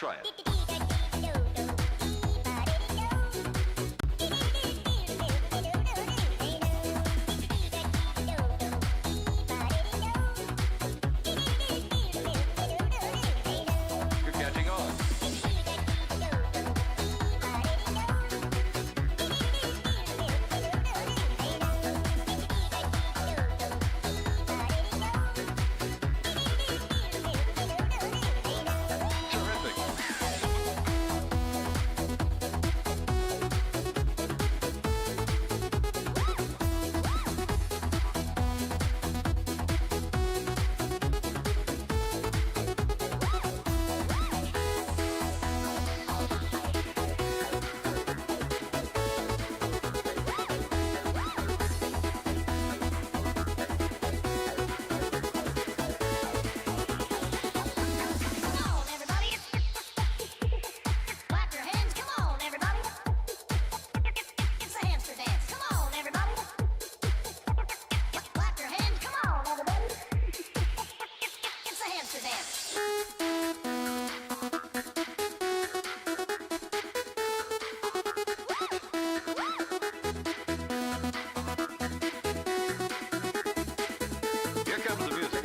try it. You're catching on. Terrific. Come on, everybody. Clap your hands. Come on, everybody. It's a hamster dance. Come on, everybody. Clap your hands. Come on, everybody. It's a hamster dance. Here comes the music.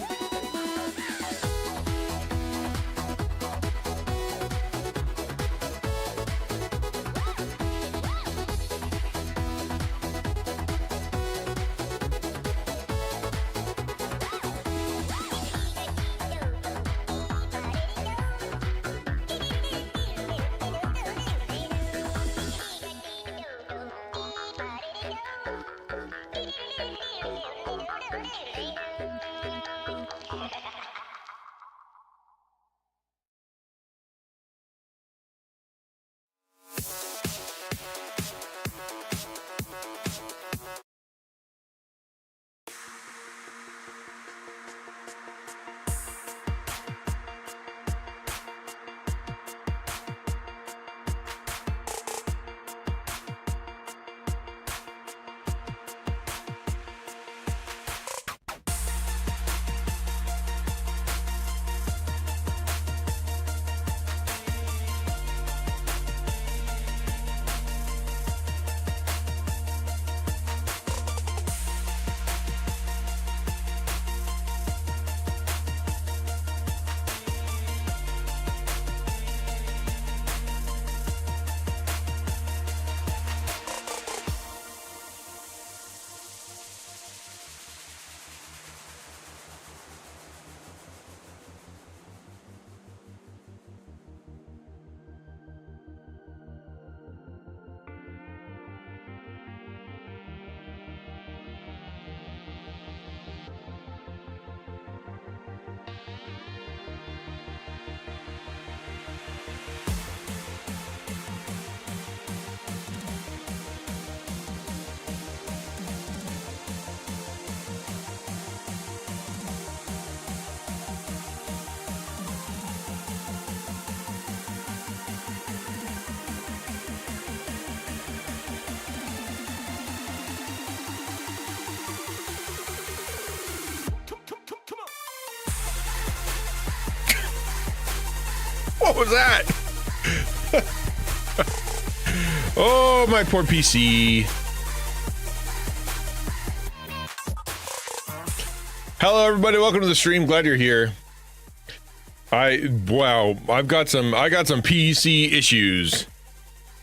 What was that? Oh, my poor PC. Hello, everybody. Welcome to the stream. Glad you're here. I've got some PC issues.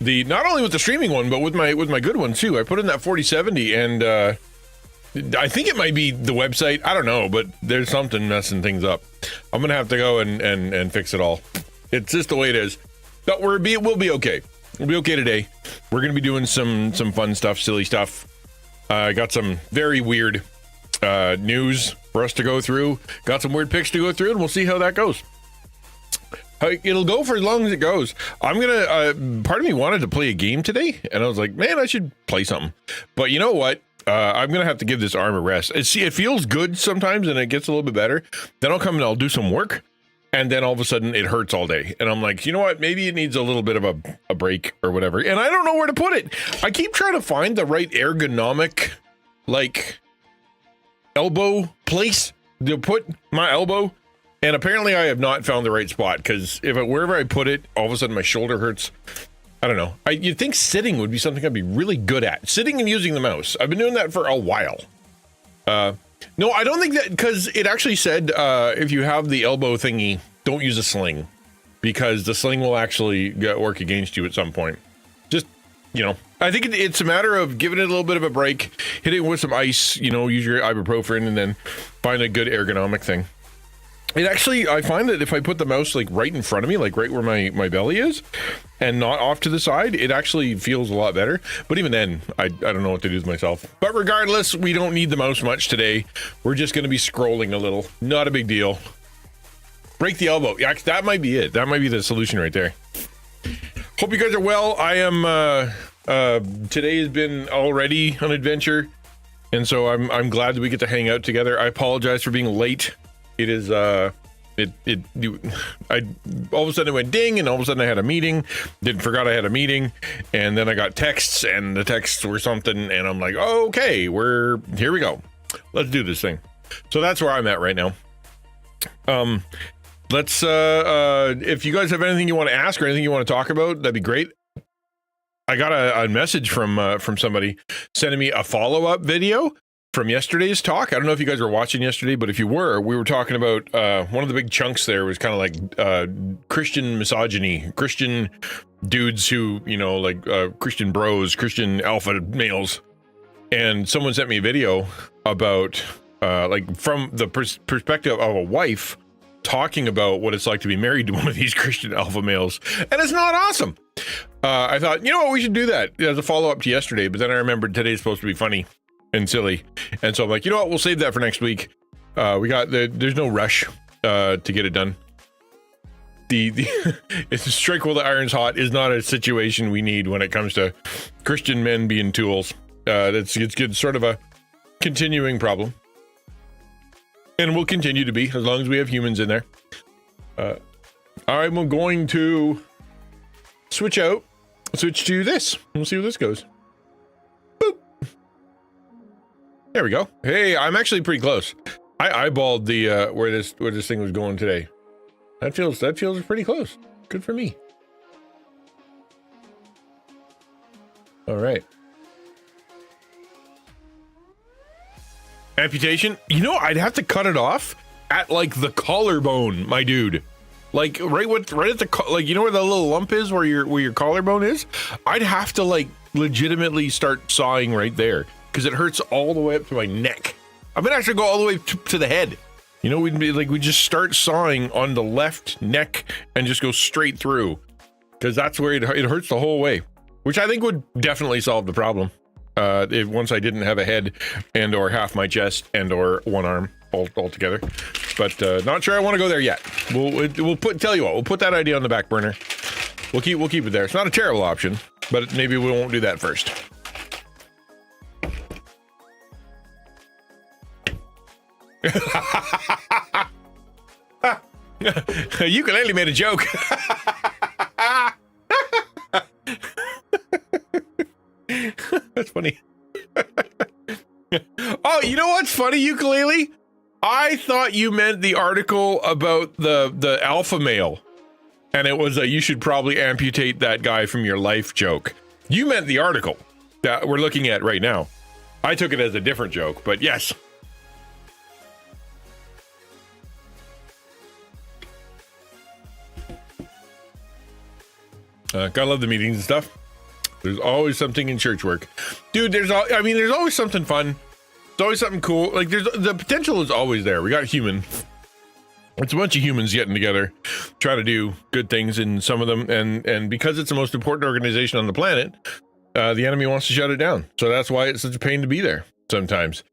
Not only with the streaming one, but with my good one too. I put in that 4070, and I think it might be the website. I don't know, but there's something messing things up. I'm gonna have to go and fix it all. It's just the way it is. But we'll be okay. We'll be okay today. We're gonna be doing some fun stuff, silly stuff. I got some very weird news for us to go through. Got some weird pics to go through, and we'll see how that goes. It'll go for as long as it goes. I'm gonna. Part of me wanted to play a game today, and I was like, man, I should play something. But you know what? I'm gonna have to give this arm a rest. It feels good sometimes, and it gets a little bit better. Then I'll come and I'll do some work, and then all of a sudden it hurts all day. And I'm like, you know what? Maybe it needs a little bit of a break or whatever. And I don't know where to put it. I keep trying to find the right ergonomic, like, elbow place to put my elbow. And apparently I have not found the right spot, because wherever I put it, all of a sudden my shoulder hurts. I don't know. You'd think sitting would be something I'd be really good at. Sitting and using the mouse. I've been doing that for a while. No, I don't think that, because it actually said if you have the elbow thingy, don't use a sling, because the sling will actually work against you at some point. Just, I think it's a matter of giving it a little bit of a break, hit it with some ice, use your ibuprofen, and then find a good ergonomic thing. It actually, I find that if I put the mouse like right in front of me, like right where my belly is, and not off to the side, it actually feels a lot better. But even then, I don't know what to do with myself. But regardless, we don't need the mouse much today. We're just going to be scrolling a little. Not a big deal. Break the elbow. Yeah, that might be it. That might be the solution right there. Hope you guys are well. I am, today has been already an adventure. And so I'm glad that we get to hang out together. I apologize for being late. It is, all of a sudden it went ding, and all of a sudden I had a meeting, forgot I had a meeting, and then I got texts, and the texts were something, and I'm like, oh, okay, here we go. Let's do this thing. So that's where I'm at right now. If you guys have anything you want to ask or anything you want to talk about, that'd be great. I got a message from somebody sending me a follow-up video from yesterday's talk. I don't know if you guys were watching yesterday, but if you were, we were talking about one of the big chunks there was kind of like Christian misogyny, Christian dudes who, Christian bros, Christian alpha males. And someone sent me a video about from the perspective of a wife talking about what it's like to be married to one of these Christian alpha males. And it's not awesome. I thought, we should do that as a follow-up to yesterday, but then I remembered today's supposed to be funny and silly, and so I'm like, we'll save that for next week. There's no rush to get it done. It's strike while the iron's hot is not a situation we need when it comes to Christian men being tools. It's good, sort of a continuing problem, and will continue to be as long as we have humans in there. I'm going to switch to this. We'll see where this goes. There we go. Hey, I'm actually pretty close. I eyeballed the where this thing was going today. That feels pretty close. Good for me. All right. Amputation. I'd have to cut it off at like the collarbone, my dude. Like right at the where the little lump is where your collarbone is. I'd have to like legitimately start sawing right there, because it hurts all the way up to my neck. I might actually go all the way to the head. We'd just start sawing on the left neck and just go straight through, because that's where it hurts the whole way, which I think would definitely solve the problem. Once I didn't have a head and or half my chest and or one arm all together, but not sure I want to go there yet. We'll put that idea on the back burner. We'll keep it there. It's not a terrible option, but maybe we won't do that first. Ukulele made a joke. That's funny. Oh, you know what's funny, ukulele? I thought you meant the article about the alpha male, and it was a you should probably amputate that guy from your life joke. You meant the article that we're looking at right now. I took it as a different joke, but yes. Gotta love the meetings and stuff. There's always something in church work, dude. There's always something fun. There's always something cool. Like the potential is always there. We got human. It's a bunch of humans getting together, trying to do good things in some of them, and because it's the most important organization on the planet, the enemy wants to shut it down. So that's why it's such a pain to be there sometimes.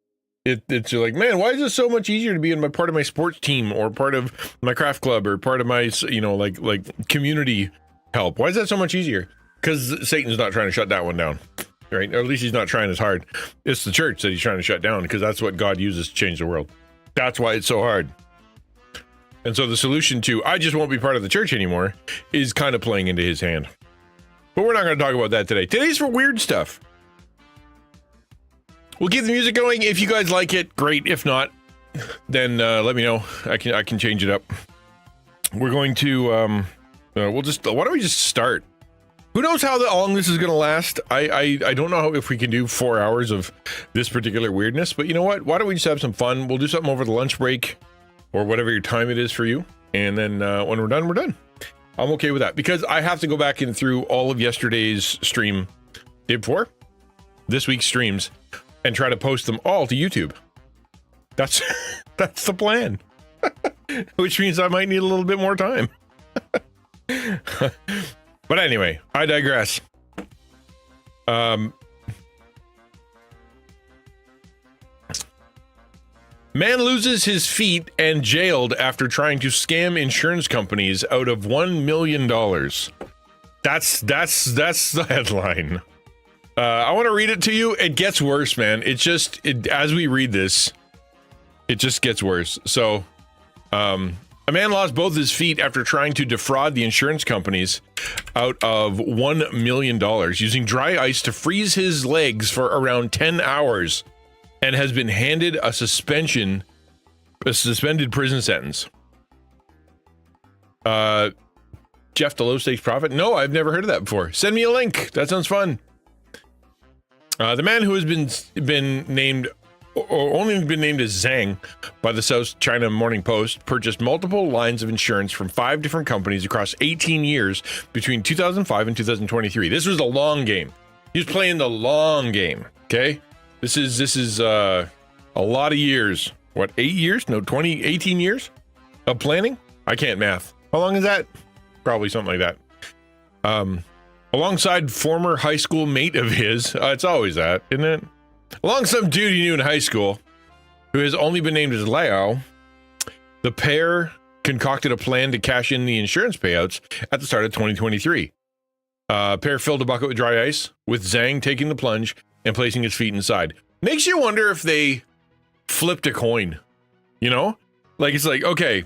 It's like, man, why is it so much easier to be in my part of my sports team or part of my craft club or part of my like community help? Why is that so much easier? Because Satan's not trying to shut that one down, right? Or at least he's not trying as hard. It's the church that he's trying to shut down, because that's what God uses to change the world. That's why it's so hard. And so the solution to I just won't be part of the church anymore is kind of playing into his hand. But we're not going to talk about that today. Today's for weird stuff. We'll keep the music going. If you guys like it, great. If not, then let me know. I can change it up. We're going to why don't we just start? Who knows how long this is going to last? I don't know if we can do 4 hours of this particular weirdness, but you know what? Why don't we just have some fun? We'll do something over the lunch break or whatever your time it is for you. And then when we're done, we're done. I'm okay with that because I have to go back in through all of yesterday's stream, day before, this week's streams, and try to post them all to YouTube. That's the plan, which means I might need a little bit more time. But anyway, I digress. Man loses his feet and jailed after trying to scam insurance companies out of $1 million. That's the headline. I want to read it to you. It gets worse, man. As we read this, it just gets worse. So, a man lost both his feet after trying to defraud the insurance companies out of $1 million using dry ice to freeze his legs for around 10 hours and has been handed a suspended prison sentence. Jeff, the low stakes prophet? No, I've never heard of that before. Send me a link. That sounds fun. The man who has been named or only been named as Zhang by the South China Morning Post purchased multiple lines of insurance from 5 different companies across 18 years between 2005 and 2023. This was a long game. He was playing the long game. Okay, this is a lot of years. What, 8 years? No, 18 years of planning. I can't math. How long is that? Probably something like that. Alongside former high school mate of his, it's always that, isn't it? Along some dude he knew in high school, who has only been named as Lao, the pair concocted a plan to cash in the insurance payouts at the start of 2023. Pair filled a bucket with dry ice, with Zhang taking the plunge and placing his feet inside. Makes you wonder if they flipped a coin, you know? Like, it's like, okay,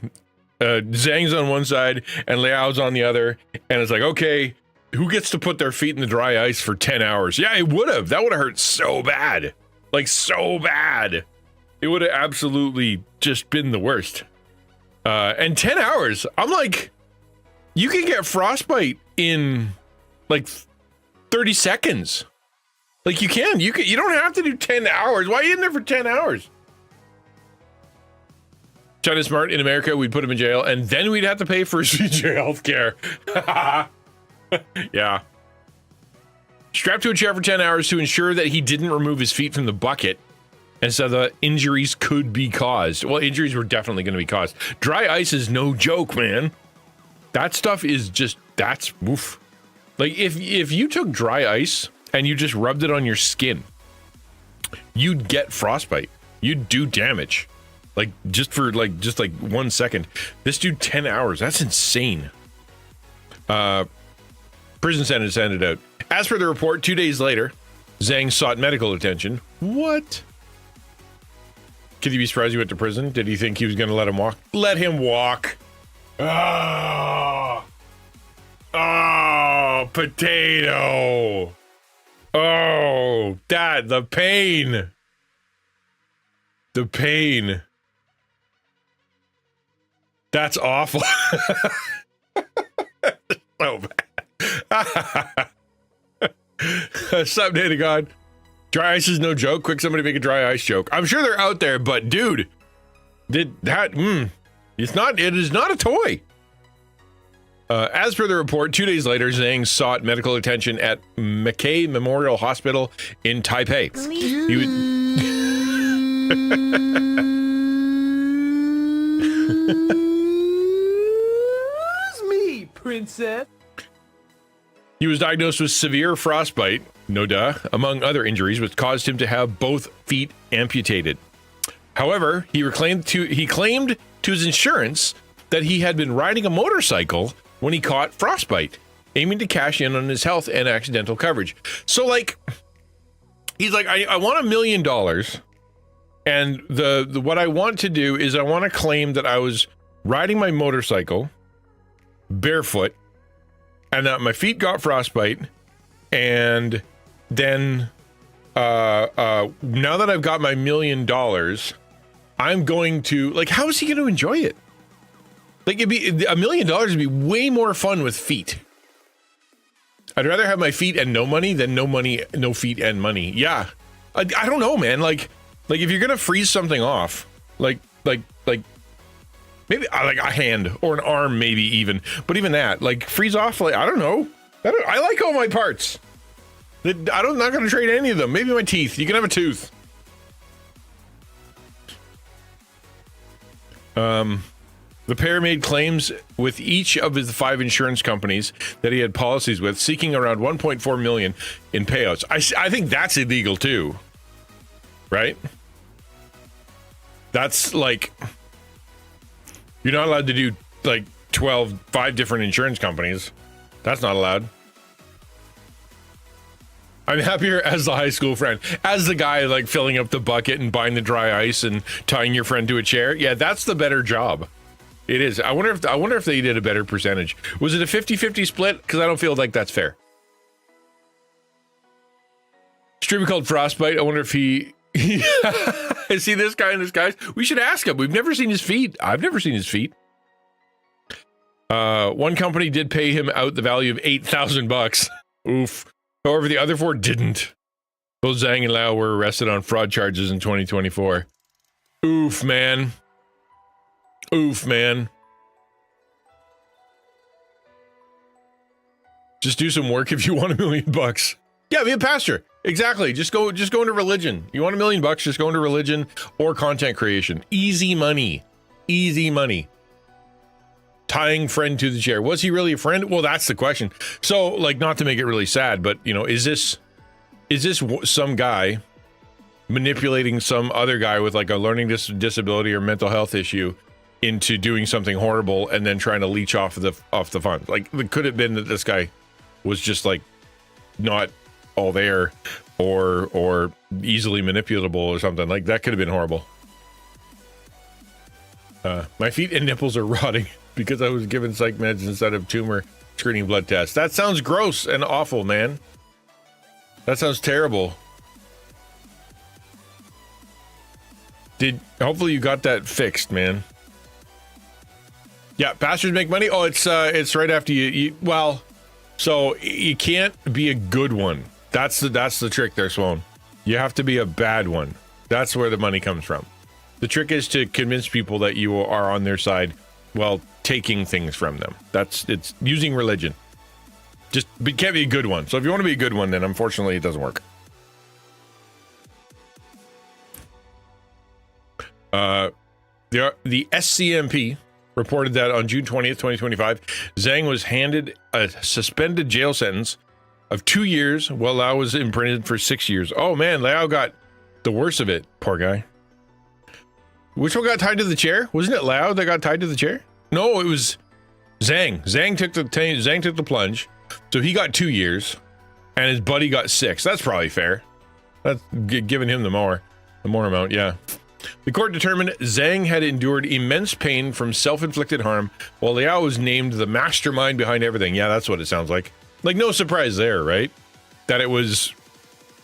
Zhang's on one side and Liao's on the other, and it's like, okay, who gets to put their feet in the dry ice for 10 hours? Yeah, it would have. That would have hurt so bad. Like, so bad. It would have absolutely just been the worst. And 10 hours, I'm like, you can get frostbite in like 30 seconds. Like, you can. You don't have to do 10 hours. Why are you in there for 10 hours? China's smart. In America, we'd put him in jail, and then we'd have to pay for his future health care. Yeah. Strapped to a chair for 10 hours to ensure that he didn't remove his feet from the bucket, and so the injuries could be caused. Well, injuries were definitely going to be caused. Dry ice is no joke, man. That stuff is just, that's woof. Like, if you took dry ice and you just rubbed it on your skin, you'd get frostbite. You'd do damage. Like, just for 1 second. This dude, 10 hours. That's insane. Prison sentence ended out. As per the report, 2 days later, Zhang sought medical attention. What? Could he be surprised he went to prison? Did he think he was going to let him walk? Let him walk. Oh, potato. Oh, Dad, the pain. The pain. That's awful. So bad. Sup, Data God? Dry ice is no joke. Quick, somebody make a dry ice joke. I'm sure they're out there, but dude, it is not a toy. As per the report, 2 days later, Zhang sought medical attention at McKay Memorial Hospital in Taipei. Excuse me, princess. He was diagnosed with severe frostbite, no duh, among other injuries, which caused him to have both feet amputated. However, he claimed to his insurance that he had been riding a motorcycle when he caught frostbite, aiming to cash in on his health and accidental coverage. So, like, he's like, I want $1 million, and the what I want to do is I want to claim that I was riding my motorcycle barefoot, and that my feet got frostbite, and then now that I've got my $1 million, I'm going to, like, how is he going to enjoy it? Like, it'd be $1 million would be way more fun with feet. I'd rather have my feet and no money than no money, no feet and money. Yeah. I don't know, man. Like if you're going to freeze something off, like maybe like a hand or an arm, maybe even, but even that, like freeze off, like, I don't know. I like all my parts. I'm not going to trade any of them. Maybe my teeth. You can have a tooth. The pair made claims with each of his 5 insurance companies that he had policies with, seeking around $1.4 million in payouts. I think that's illegal too, right? That's like, you're not allowed to do like 5 different insurance companies. That's not allowed. I'm happier as the high school friend, as the guy like filling up the bucket and buying the dry ice and tying your friend to a chair. Yeah, that's the better job. It is. I wonder if they did a better percentage. Was it a 50-50 split? Because I don't feel like that's fair. Streamer called Frostbite. I wonder if he I see this guy and this guy. We should ask him. We've never seen his feet. I've never seen his feet. One company did pay him out the value of $8,000. Oof. However, the other 4 didn't. Both Zhang and Lau were arrested on fraud charges in 2024. Oof, man. Oof, man. Just do some work if you want $1 million. Yeah, be a pastor. Exactly. Just go into religion. You want $1 million, just go into religion or content creation. Easy money. Easy money. Tying friend to the chair. Was he really a friend? Well, that's the question. So, like, not to make it really sad, but, you know, is this some guy manipulating some other guy with like a learning disability or mental health issue into doing something horrible and then trying to leech off the funds? Like, it could have been that this guy was just like not all there or easily manipulatable or something. Like, that could have been horrible. My feet and nipples are rotting because I was given psych meds instead of tumor screening blood tests. That sounds gross and awful, man. That sounds terrible. Hopefully you got that fixed, man. Yeah, pastors make money. Oh, it's right after you well, so you can't be a good one. That's the trick there, Sloan. You have to be a bad one. That's where the money comes from. The trick is to convince people that you are on their side while taking things from them. It's using religion. Can't be a good one. So if you want to be a good one, then unfortunately it doesn't work. The SCMP reported that on June 20th, 2025, Zhang was handed a suspended jail sentence of 2 years while Lau was imprisoned for 6 years. Oh man, Lau got the worst of it. Poor guy. Which one got tied to the chair? Wasn't it Lau that got tied to the chair? No, it was Zhang. Zhang took the plunge, so he got 2 years, and his buddy got 6. That's probably fair. That's giving him the more amount, yeah. The court determined Zhang had endured immense pain from self-inflicted harm, while Liao was named the mastermind behind everything. Yeah, that's what it sounds like. Like, no surprise there, right? That it was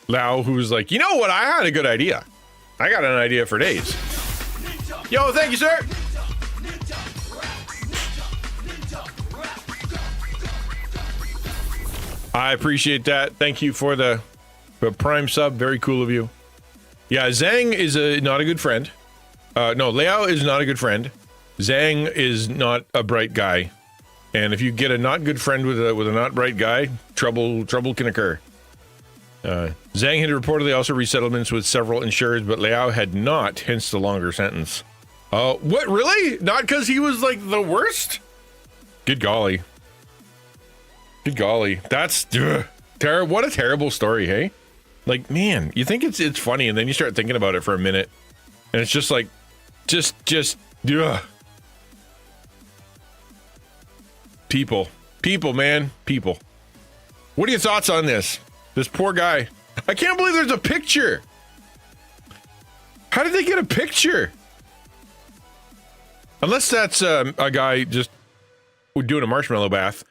Liao who was like, you know what? I had a good idea. I got an idea for days. Yo, thank you, sir. I appreciate that. Thank you for the prime sub. Very cool of you. Yeah, Zhang is not a good friend. No, Liao is not a good friend. Zhang is not a bright guy. And if you get a not good friend with a not bright guy, trouble can occur. Zhang had reportedly also resettlements with several insurers, but Liao had not, hence the longer sentence. What, really? Not because he was like the worst? Good golly. Good golly. That's terrible. What a terrible story, hey? Like, man, you think it's funny, and then you start thinking about it for a minute, and it's just like, just people, man, people. What are your thoughts on this? This poor guy. I can't believe there's a picture. How did they get a picture? Unless that's a guy just doing a marshmallow bath.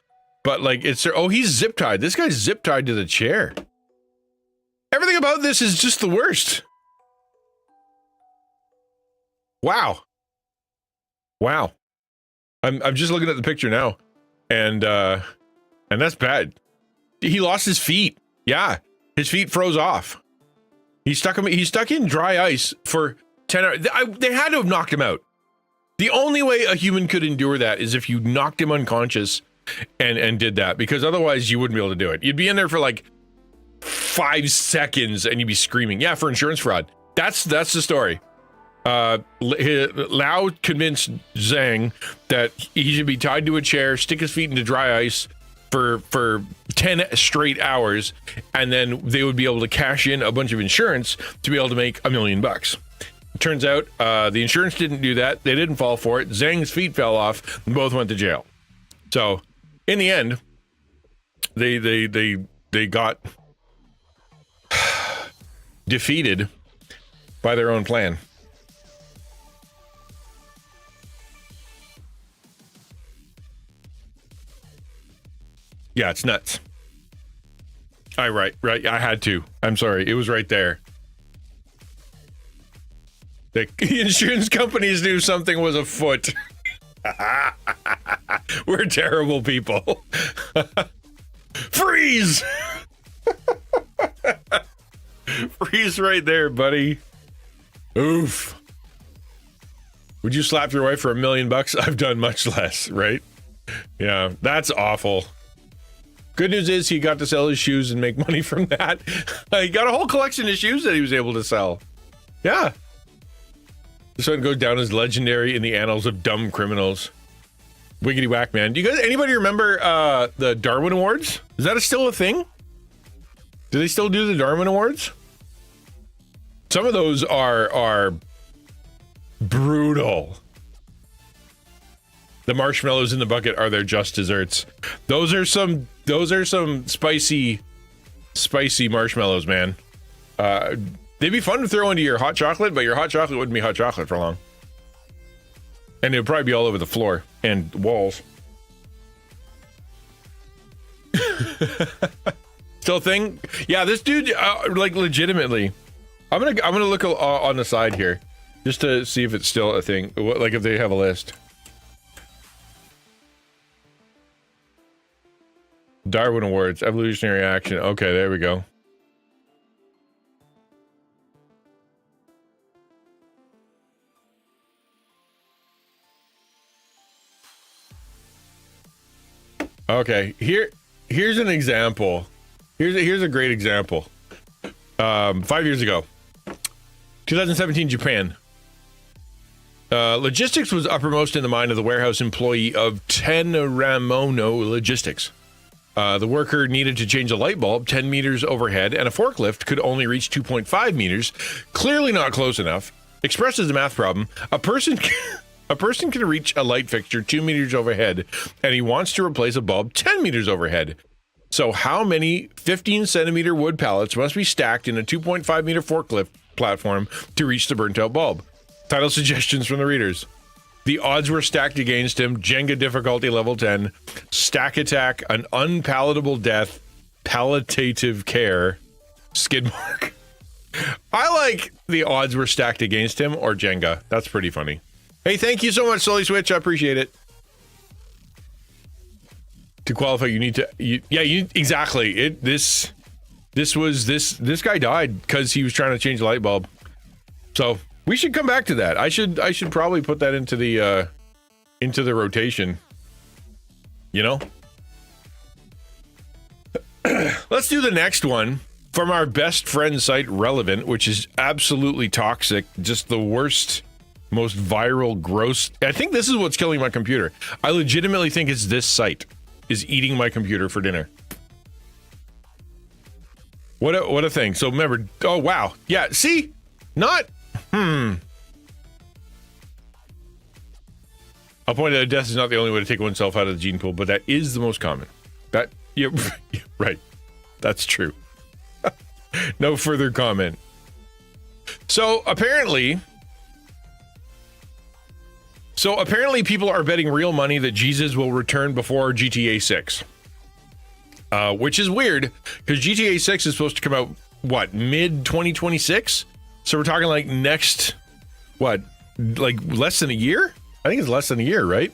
But like, he's zip tied. This guy's zip tied to the chair. Everything about this is just the worst. Wow. I'm just looking at the picture now, and that's bad. He lost his feet. Yeah, his feet froze off. He's stuck in dry ice for 10 hours. They had to have knocked him out. The only way a human could endure that is if you knocked him unconscious and did that, because otherwise you wouldn't be able to do it. You'd be in there for like 5 seconds and you'd be screaming. Yeah, for insurance fraud. That's the story. Lau convinced Zhang that he should be tied to a chair, stick his feet into dry ice for 10 straight hours, and then they would be able to cash in a bunch of insurance to be able to make $1 million. Turns out the insurance didn't do that. They didn't fall for it. Zhang's feet fell off and both went to jail. So in the end, they got defeated by their own plan. Yeah, it's nuts. Right. I had to. I'm sorry. It was right there. The insurance companies knew something was afoot. We're terrible people. Freeze! Freeze right there, buddy. Oof. Would you slap your wife for $1 million? I've done much less, right? Yeah, that's awful. Good news is he got to sell his shoes and make money from that. He got a whole collection of shoes that he was able to sell. Yeah. This one goes down as legendary in the annals of dumb criminals. Wiggity whack, man. Do you guys, anybody remember the Darwin Awards? Is that still a thing? Do they still do the Darwin Awards? Some of those are brutal. The marshmallows in the bucket are their just desserts. Those are some spicy marshmallows, man. They'd be fun to throw into your hot chocolate, but your hot chocolate wouldn't be hot chocolate for long. And it would probably be all over the floor and walls. Still a thing? Yeah, this dude, like, legitimately. I'm gonna look on the side here just to see if it's still a thing. Like, if they have a list. Darwin Awards, evolutionary action. Okay, there we go. Okay, here's an example. Here's a great example. 5 years ago, 2017, Japan. Logistics was uppermost in the mind of the warehouse employee of Tenramono Logistics. The worker needed to change a light bulb 10 meters overhead, and a forklift could only reach 2.5 meters. Clearly not close enough. Expressed as a math problem, a person can reach a light fixture 2 meters overhead, and he wants to replace a bulb 10 meters overhead. So how many 15-centimeter wood pallets must be stacked in a 2.5 meter forklift platform to reach the burnt-out bulb? Title suggestions from the readers. The odds were stacked against him. Jenga difficulty level 10. Stack attack. An unpalatable death. Palliative care. Skid mark. I like the odds were stacked against him or Jenga. That's pretty funny. Hey, thank you so much, Sully Switch. I appreciate it. To qualify, you need to... exactly. This guy died because he was trying to change the light bulb. So... we should come back to that. I should probably put that into the rotation. You know? Let's do the next one from our best friend site, Relevant, which is absolutely toxic. Just the worst, most viral, gross. I think this is what's killing my computer. I legitimately think it's this site is eating my computer for dinner. What a thing. So remember, oh wow. Yeah, see? Not I'll point out death is not the only way to take oneself out of the gene pool, but that is the most common. Yeah, right. That's true. No further comment. So apparently people are betting real money that Jesus will return before GTA 6. Which is weird, because GTA 6 is supposed to come out, what, mid-2026? So we're talking like next, what, like less than a year. I think it's less than a year, right?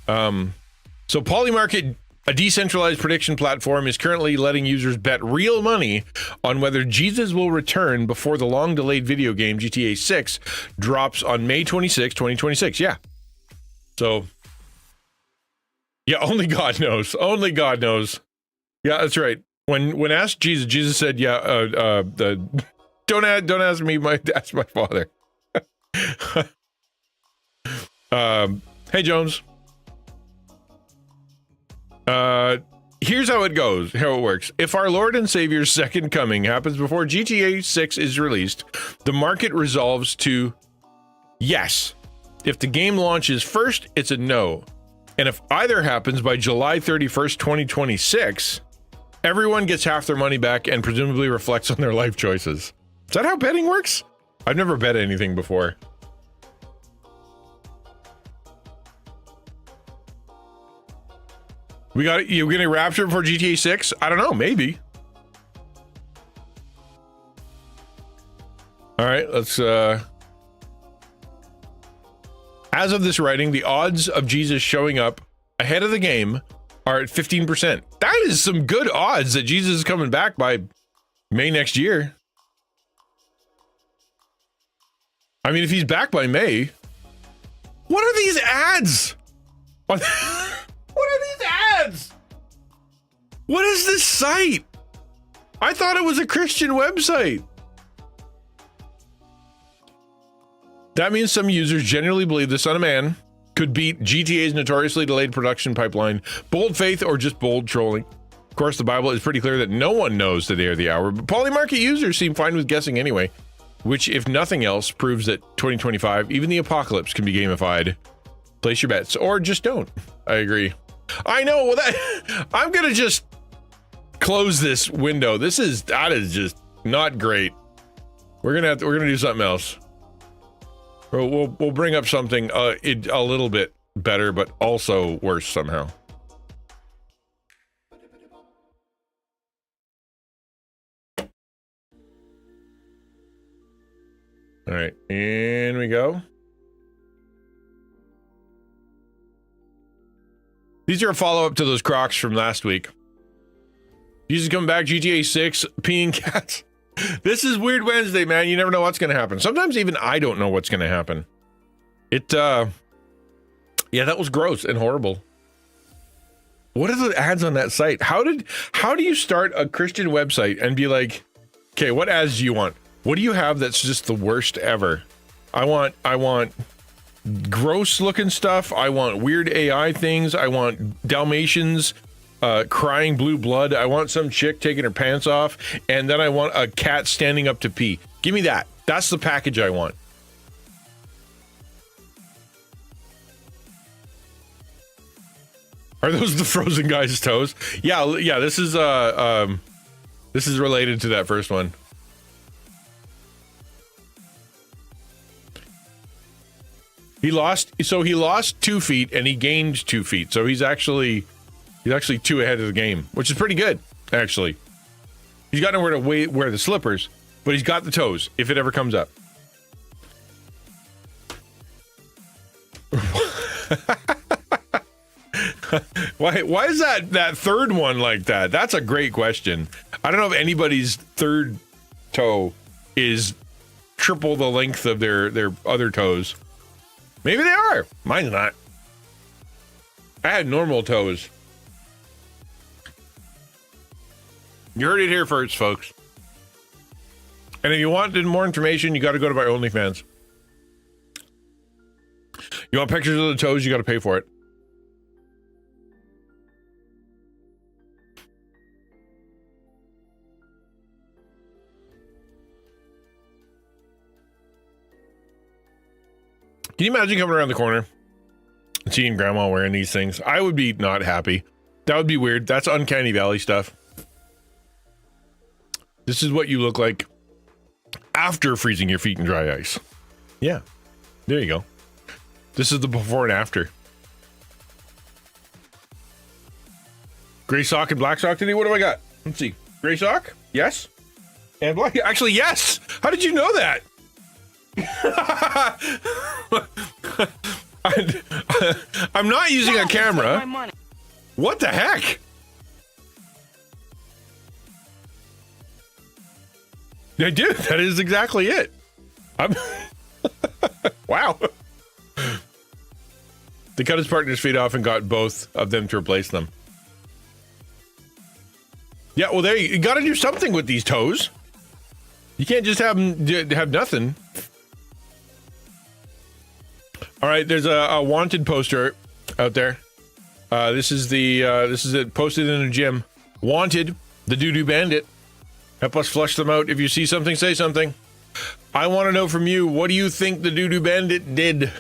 So Polymarket, a decentralized prediction platform, is currently letting users bet real money on whether Jesus will return before the long-delayed video game GTA 6 drops on May 26, 2026. Yeah. So, yeah, only God knows. Only God knows. Yeah, that's right. When asked Jesus, Jesus said, "Yeah, don't ask me. Ask my Father." Hey, Jones. Here's how it goes, how it works. If our Lord and Savior's second coming happens before GTA 6 is released, the market resolves to yes. If the game launches first, it's a no. And if either happens by July 31st, 2026, everyone gets half their money back and presumably reflects on their life choices. Is that how betting works? I've never bet anything before. You getting Rapture before GTA 6? I don't know, maybe. All right, let's as of this writing, the odds of Jesus showing up ahead of the game are at 15%. That is some good odds that Jesus is coming back by May next year. I mean, if he's back by May, what are these ads? What are these ads? What is this site? I thought it was a Christian website. That means some users generally believe the Son of Man could beat GTA's notoriously delayed production pipeline, bold faith, or just bold trolling. Of course, the Bible is pretty clear that no one knows the day or the hour, but Polymarket users seem fine with guessing anyway, which, if nothing else, proves that 2025, even the apocalypse, can be gamified. Place your bets, or just don't. I agree. I know. Well, I'm gonna just close this window. That is just not great. We're gonna do something else. We'll bring up something a little bit better, but also worse somehow. All right, in we go. These are a follow-up to those Crocs from last week. Jesus coming back, GTA 6, peeing cats. This is Weird Wednesday, man. You never know what's going to happen. Sometimes even I don't know what's going to happen. Yeah, that was gross and horrible. What are the ads on that site? How do you start a Christian website and be like, okay, what ads do you want? What do you have that's just the worst ever? I want gross looking stuff. I want weird AI things. I want Dalmatians crying blue blood. I want some chick taking her pants off, and then I want a cat standing up to pee. Give me that. That's the package I want. Are those the frozen guy's toes? Yeah. This is related to that first one. He lost 2 feet and he gained 2 feet. So he's actually 2 ahead of the game, which is pretty good, actually. He's got nowhere to wear the slippers, but he's got the toes if it ever comes up. Why is that third one like that? That's a great question. I don't know if anybody's third toe is triple the length of their other toes. Maybe they are. Mine's not. I had normal toes. You heard it here first, folks. And if you wanted more information, you got to go to my OnlyFans. You want pictures of the toes, you got to pay for it. Can you imagine coming around the corner and seeing grandma wearing these things? I would be not happy. That would be weird. That's uncanny valley stuff. This is what you look like after freezing your feet in dry ice. Yeah, there you go. This is the before and after. Gray sock and black sock today. What do I got? Let's see. Gray sock? Yes. And black. Actually, yes. How did you know that? I'm not using a camera. What the heck? I do. That is exactly it. I'm wow. They cut his partner's feet off and got both of them to replace them. Yeah, well, there you got to do something with these toes. You can't just have them have nothing. All right, there's a wanted poster out there. This is it posted in a gym. Wanted, the doo-doo bandit. Help us flush them out. If you see something, say something. I want to know from you, what do you think the doo-doo bandit did?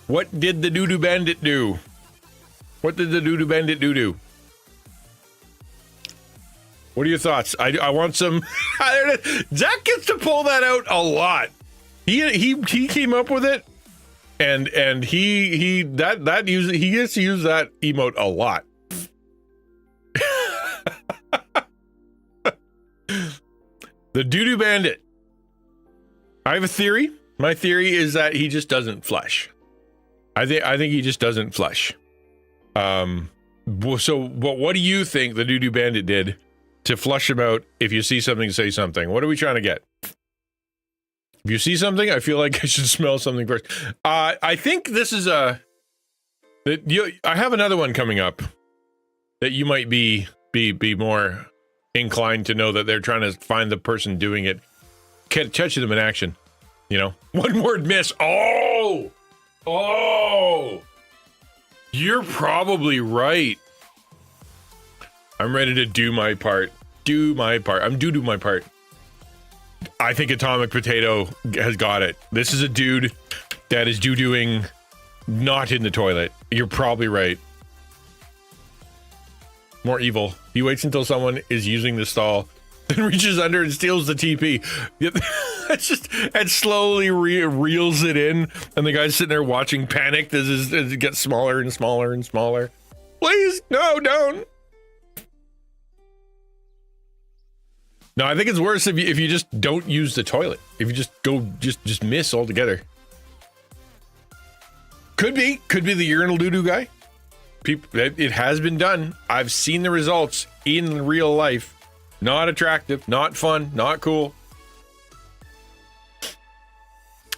What did the doo-doo bandit do? What did the doo-doo bandit do? What are your thoughts? I want some. Zach gets to pull that out a lot. He came up with it, and he gets to use that emote a lot. The doo-doo bandit. I have a theory. My theory is that he just doesn't flush. I think he just doesn't flush. So what do you think the doo-doo bandit did to flush him out? If you see something, say something. What are we trying to get? If you see something, I feel like I should smell something first. I think this is I have another one coming up that you might be more inclined to know that they're trying to find the person doing it. Catch them in action. You know, one word miss. Oh, you're probably right. I'm ready to do my part. I'm do my part. I think Atomic Potato has got it. This is a dude that is doo-dooing not in the toilet. You're probably right. More evil. He waits until someone is using the stall, then reaches under and steals the TP. And slowly reels it in, and the guy's sitting there watching, panicked as it gets smaller and smaller and smaller. Please, no, don't. No, I think it's worse if you just don't use the toilet. If you just go just miss altogether. Could be the urinal doo-doo guy. It has been done. I've seen the results in real life. Not attractive, not fun, not cool.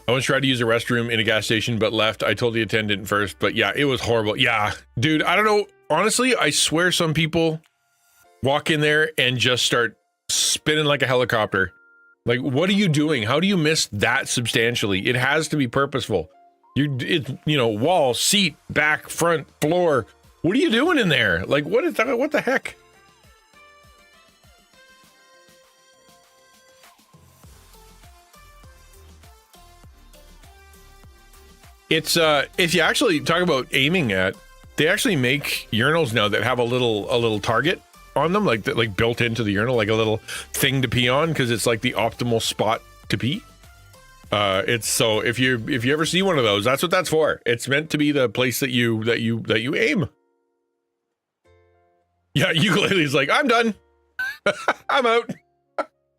I once tried to use a restroom in a gas station, but left. I told the attendant first, but yeah, it was horrible. Yeah, dude, I don't know. Honestly, I swear some people walk in there and just start spinning like a helicopter. Like, what are you doing? How do you miss that substantially? It has to be purposeful. Wall, seat, back, front, floor. What are you doing in there? Like, what the heck? It's if you actually talk about aiming at, they actually make urinals now that have a little target on them, like built into the urinal, like a little thing to pee on, because it's like the optimal spot to pee. It's so if you ever see one of those, that's what that's for. It's meant to be the place that you aim. Yeah, ukulele's like, I'm done. I'm out.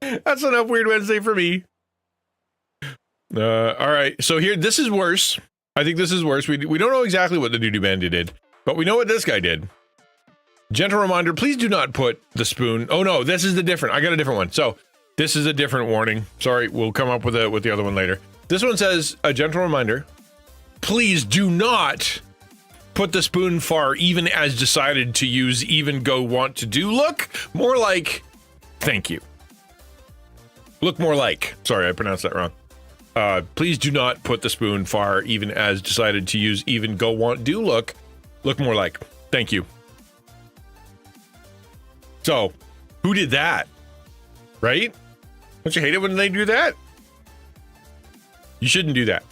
That's enough Weird Wednesday for me. All right, so here, this is worse. I think this is worse. We don't know exactly what the doo-doo bandit did, but we know what this guy did. Gentle reminder, please do not put the spoon. Oh no, this is the different. I got a different one. So this is a different warning. Sorry, we'll come up with the other one later. This one says, a gentle reminder, please do not put the spoon far, even as decided to use, even go want to do. Look more like, thank you. Look more like, sorry, I pronounced that wrong. Please do not put the spoon far, even as decided to use, even go want do. Look more like, thank you. So, who did that? Right? Don't you hate it when they do that? You shouldn't do that.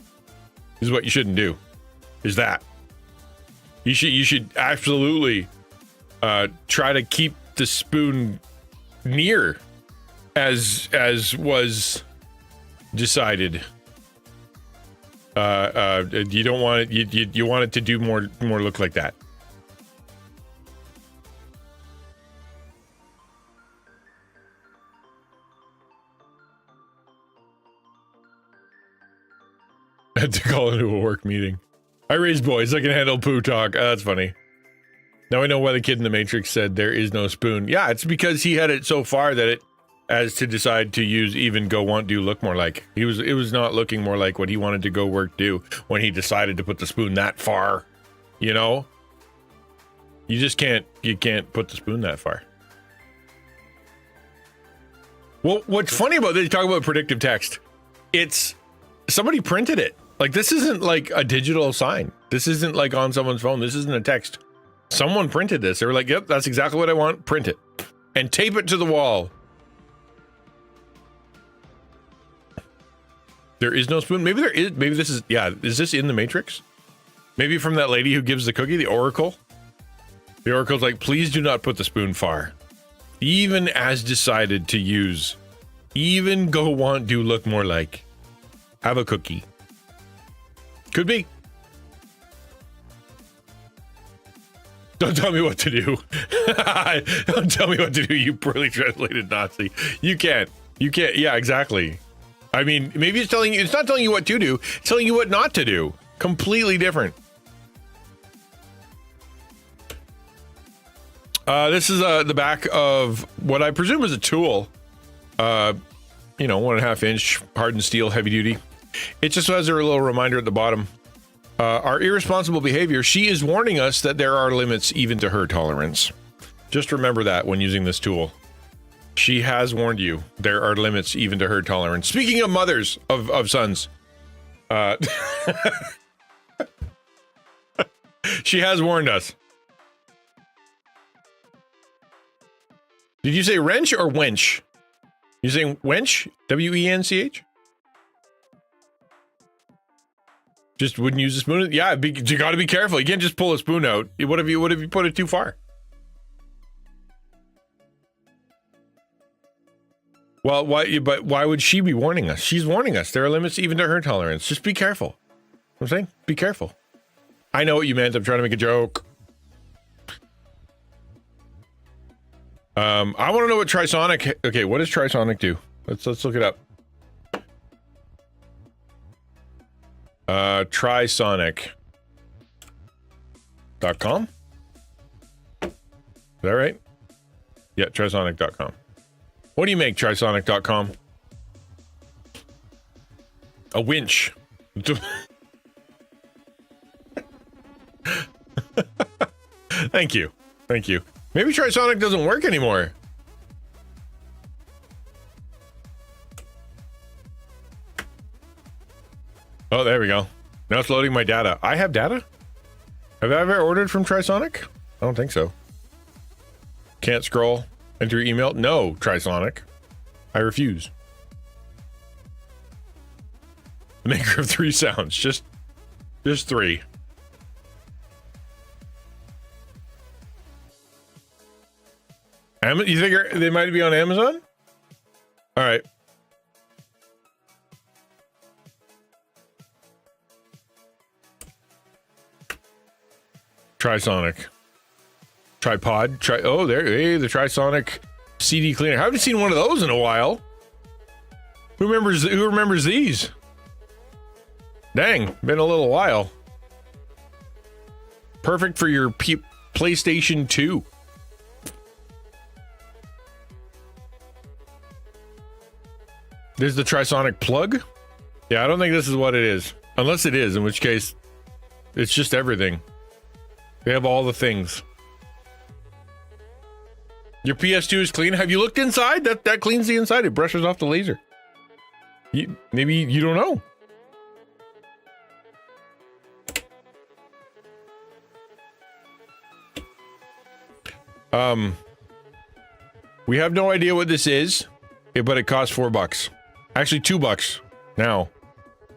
This is what you shouldn't do. Is that. You should absolutely try to keep the spoon near as was decided. You don't want it. You want it to do more look like that. had to call into a work meeting. I raised boys. I can handle poo talk. That's funny. Now I know why the kid in the Matrix said there is no spoon. Yeah, it's because he had it so far that it, as to decide to use even, go, want, do, look more like. It was not looking more like what he wanted to go, work, do when he decided to put the spoon that far. You know? You can't put the spoon that far. Well, what's funny about this, you talk about predictive text. It's, somebody printed it. Like, this isn't like a digital sign. This isn't like on someone's phone. This isn't a text. Someone printed this. They were like, yep, that's exactly what I want. Print it. And tape it to the wall. There is no spoon. Maybe there is. Maybe this is, yeah. Is this in the Matrix? Maybe from that lady who gives the cookie, the Oracle? The Oracle's like, please do not put the spoon far. Even as decided to use. Even, go, want, do, look more like. Have a cookie. Could be. Don't tell me what to do. Don't tell me what to do, you poorly translated Nazi. You can't. You can't. Yeah, exactly. I mean, maybe it's telling you, it's not telling you what to do, it's telling you what not to do. Completely different. This is the back of what I presume is a tool. 1.5 inch hardened steel, heavy duty. It just has a little reminder at the bottom. Our irresponsible behavior, she is warning us that there are limits even to her tolerance. Just remember that when using this tool. She has warned you there are limits even to her tolerance. Speaking of mothers of sons, she has warned us. Did you say wrench or wench? You saying wench? W-E-N-C-H? Just wouldn't use a spoon? Yeah, you got to be careful. You can't just pull a spoon out. What if you put it too far? Well, why would she be warning us? She's warning us. There are limits even to her tolerance. Just be careful. I'm saying, be careful. I know what you meant. I'm trying to make a joke. I want to know what Trisonic. Okay, what does Trisonic do? Let's look it up. Trisonic.com. Is that right? Yeah, Trisonic.com. What do you make, Trisonic.com? A winch. Thank you. Thank you. Maybe Trisonic doesn't work anymore. Oh, there we go. Now it's loading my data. I have data? Have I ever ordered from Trisonic? I don't think so. Can't scroll. Enter your email? No, Trisonic. I refuse. The maker of 3 sounds. Just 3. You think they might be on Amazon? All right. Trisonic. Tripod. Hey, the Trisonic CD cleaner. I haven't seen one of those in a while. Who remembers these? Dang, been a little while. Perfect for your PlayStation 2. There's the Trisonic plug? Yeah, I don't think this is what it is. Unless it is, in which case, it's just everything. They have all the things. Your PS2 is clean. Have you looked inside? That cleans the inside. It brushes off the laser. Maybe you don't know. We have no idea what this is, but it costs $4. Actually, $2 now.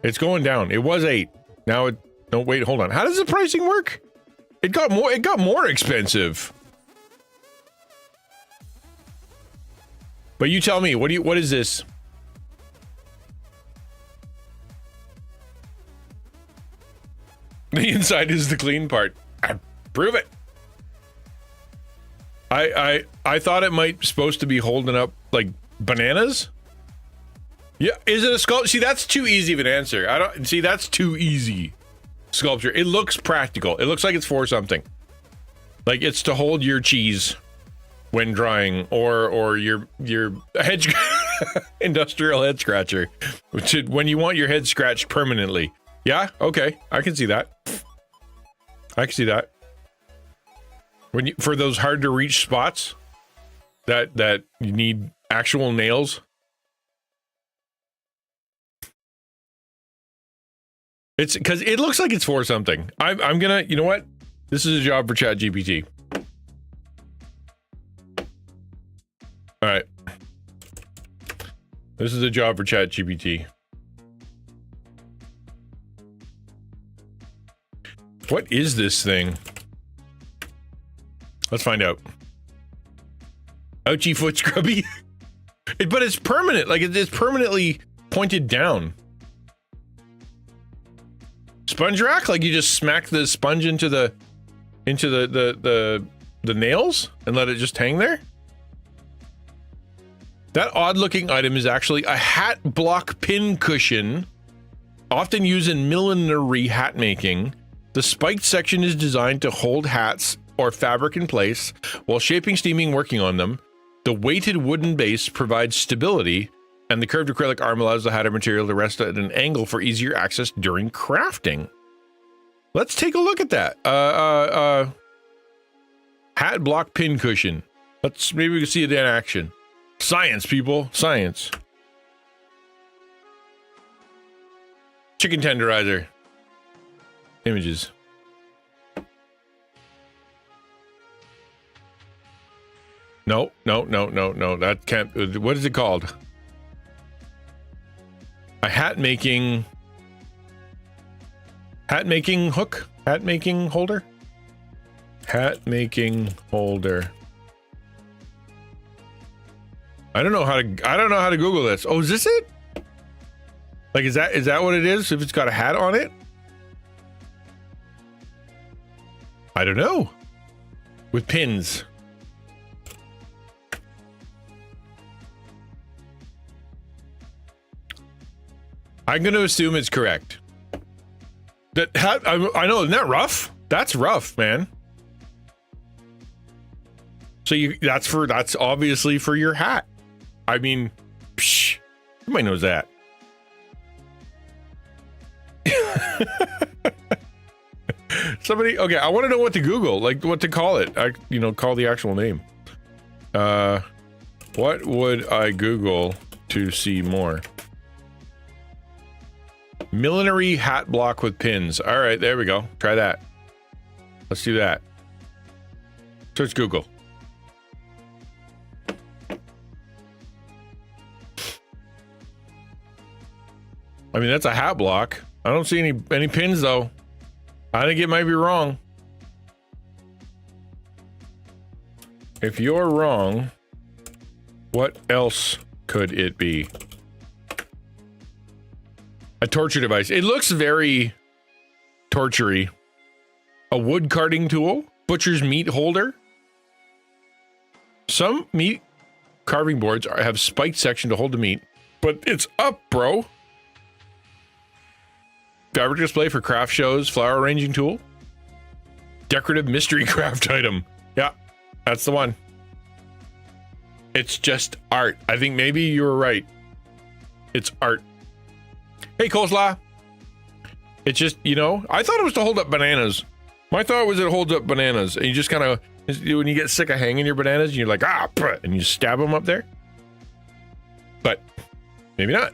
It's going down. It was $8. Now it. No, wait, hold on. How does the pricing work? It got more expensive. But you tell me. What is this? The inside is the clean part. Prove it. I thought it might supposed to be holding up like bananas. Yeah, is it a sculpture? See, that's too easy of an answer. I don't see. That's too easy. Sculpture. It looks practical. It looks like it's for something. Like it's to hold your cheese when drying, or your head industrial head scratcher, when you want your head scratched permanently. Yeah, okay, I can see that. I can see that. When you, for those hard to reach spots that you need actual nails. It's because it looks like it's for something. I'm gonna, you know what? This is a job for ChatGPT. All right. This is a job for ChatGPT. What is this thing? Let's find out. Ouchie foot scrubby. But it's permanent. Like it's permanently pointed down. Sponge rack? Like you just smack the sponge into the nails and let it just hang there? That odd looking item is actually a hat block pin cushion, often used in millinery hat making. The spiked section is designed to hold hats or fabric in place while shaping, steaming, working on them. The weighted wooden base provides stability, and the curved acrylic arm allows the hat or material to rest at an angle for easier access during crafting. Let's take a look at that. Hat block pin cushion. Maybe we can see it in action. Science, people. Science. Chicken tenderizer. Images. No. That can't. What is it called? A hat making hook? Hat making holder? Hat making holder. I don't know how to Google this. Oh, is this it? Like, is that what it is? If it's got a hat on it? I don't know. With pins. I'm going to assume it's correct. That hat, I know, isn't that rough? That's rough, man. So that's obviously for your hat. I mean, psh, everybody knows that. Somebody, okay, I want to know what to Google, like what to call it. Call the actual name. What would I Google to see more? Millinery hat block with pins. All right, there we go. Try that. Let's do that. Search Google. I mean, that's a hat block. I don't see any pins though. I think it might be wrong. If you're wrong, what else could it be? A torture device. It looks very torture-y. A wood carting tool. Butcher's meat holder. Some meat carving boards have spiked section to hold the meat, but it's up, bro. Fabric display for craft shows. Flower arranging tool. Decorative mystery craft item. Yeah, that's the one. It's just art. I think maybe you were right. It's art. Hey, Coleslaw. It's just, I thought it was to hold up bananas. My thought was it holds up bananas. And you just kind of, when you get sick of hanging your bananas, you're like, and you stab them up there. But maybe not.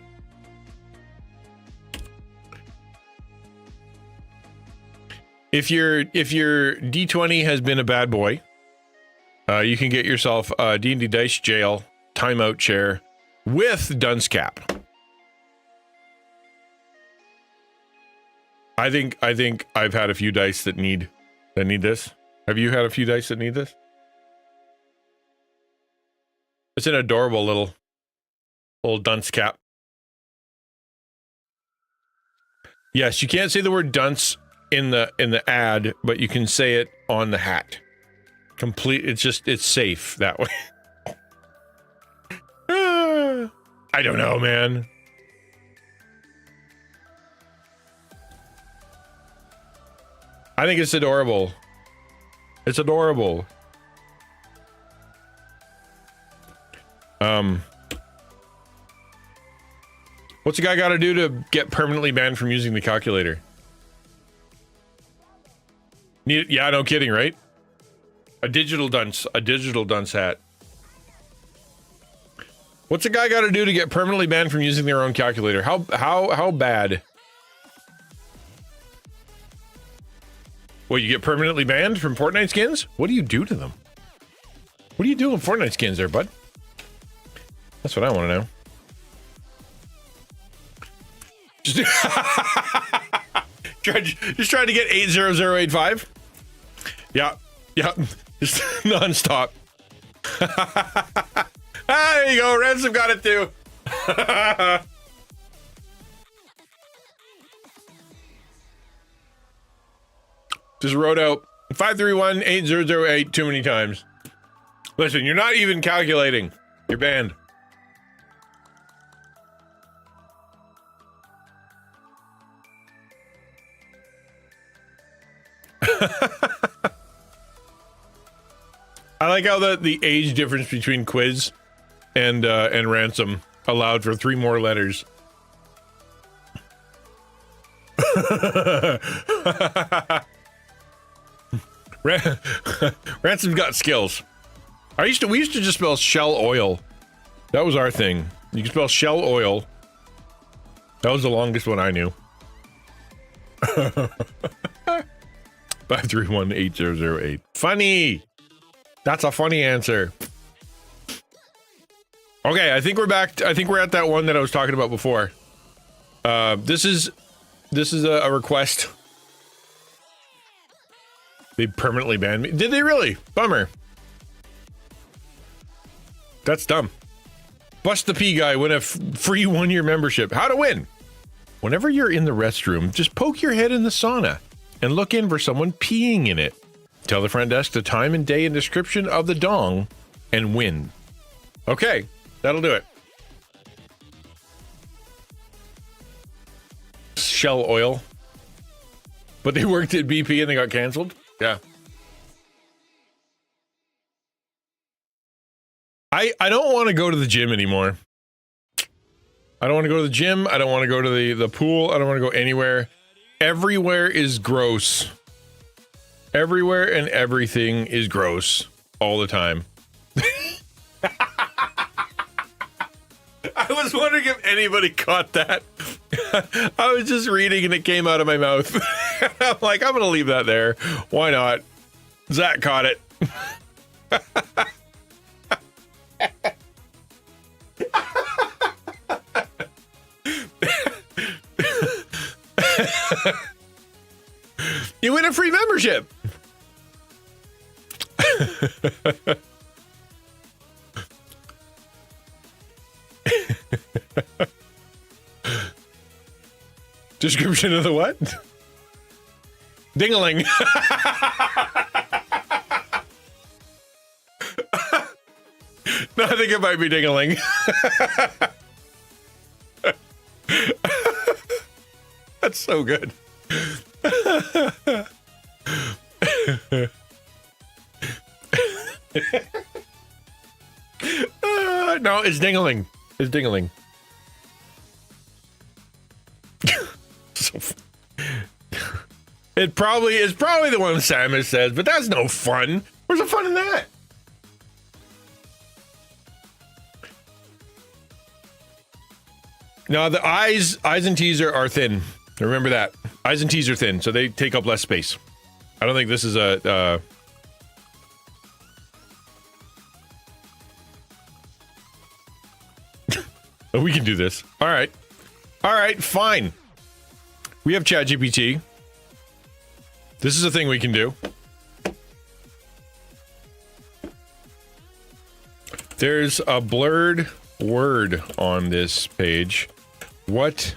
If your D20 has been a bad boy, you can get yourself a D&D Dice Jail timeout chair with dunce cap. I think I've had a few dice that need this. Have you had a few dice that need this? It's an adorable little dunce cap. Yes, you can't say the word dunce in the ad, but you can say it on the hat. It's safe that way. I don't know, man. I think it's adorable. It's adorable. What's a guy got to do to get permanently banned from using the calculator? Yeah, no kidding, right? A digital dunce hat. What's a guy got to do to get permanently banned from using their own calculator? How bad? Well, you get permanently banned from Fortnite skins? What do you do to them? What do you do with Fortnite skins there, bud? That's what I want to know. Just trying to get 80085. Yeah, just nonstop. There you go. Ransom got it too. Just wrote out 531-8008 too many times. Listen, you're not even calculating. You're banned. I like how the age difference between Quiz and Ransom allowed for 3 more letters. Ransom's got skills. We used to just spell shell oil. That was our thing. You can spell shell oil. That was the longest one I knew. 531-8008. Funny. That's a funny answer. Okay, I think we're back. I think we're at that one that I was talking about before. This is a request. They permanently banned me. Did they really? Bummer. That's dumb. Bust the P guy, win a free 1-year membership. How to win? Whenever you're in the restroom, just poke your head in the sauna and look in for someone peeing in it. Tell the front desk the time and day and description of the dong and win. Okay, that'll do it. Shell oil. But they worked at BP and they got canceled? Yeah. I don't want to go to the gym anymore. I don't want to go to the gym. I don't want to go to the pool. I don't want to go anywhere. Everywhere is gross. Everywhere and everything is gross all the time. I was wondering if anybody caught that. I was just reading and it came out of my mouth. I'm like, I'm going to leave that there. Why not? Zach caught it. You win a free membership. Description of the what? Ding-a-ling. No, I think it might be ding-a-ling. That's so good. No, it's ding-a-ling. It's ding-a-ling. So, it's probably the one Samus says, but that's no fun. Where's the fun in that? No, the eyes and T's are thin. Remember that. Eyes and T's are thin, so they take up less space. I don't think this is a... we can do this. All right. All right, fine. We have ChatGPT. This is a thing we can do. There's a blurred word on this page. What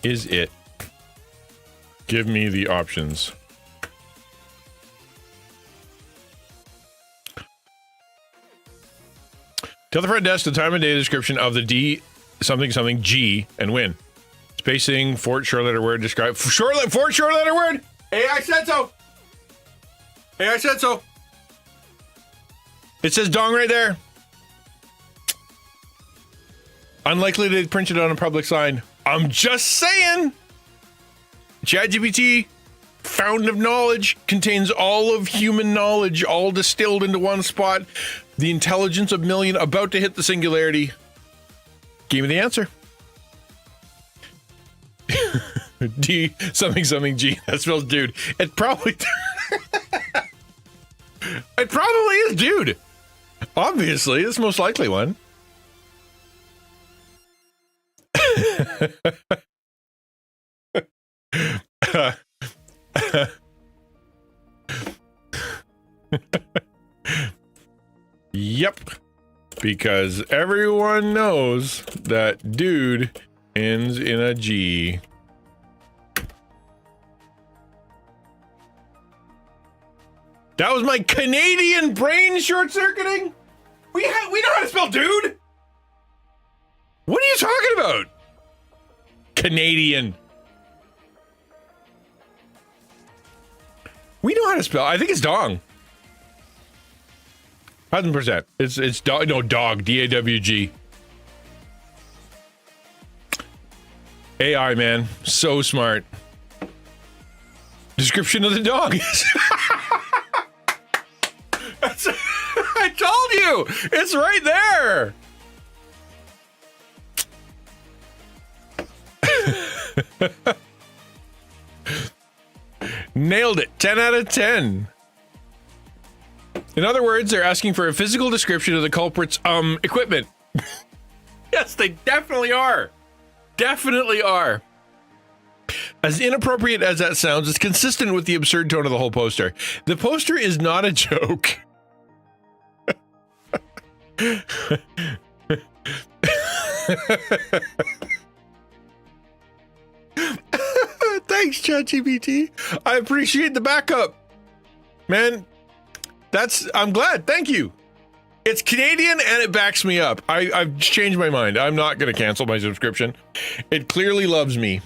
is it? Give me the options. Tell the front desk the time and day description of the D something something G and win. Spacing, Fort short letter word describe Fort short letter word. Hey, I said so. Hey, I said so. It says dong right there. Unlikely they printed it on a public sign. I'm just saying. ChatGPT, fountain of knowledge, contains all of human knowledge, all distilled into one spot. The intelligence of million, about to hit the singularity. Give me the answer. D something something G. That spells dude. It probably it probably is dude. Obviously, it's the most likely one. Yep. Because everyone knows that dude ends in a G. That was my Canadian brain short-circuiting? We know how to spell dude. What are you talking about? Canadian. We know how to spell. I think it's dong. 100%. It's dog. No, dog. D-A-W-G. AI, man. So smart. Description of the dog. I told you. It's right there. Nailed it. 10 out of 10. In other words, they're asking for a physical description of the culprit's equipment. Yes, they definitely are. Definitely are. As inappropriate as that sounds, it's consistent with the absurd tone of the whole poster. The poster is not a joke. Thanks, ChatGPT. I appreciate the backup. Man, I'm glad. Thank you. It's Canadian and it backs me up. I've changed my mind. I'm not going to cancel my subscription. It clearly loves me.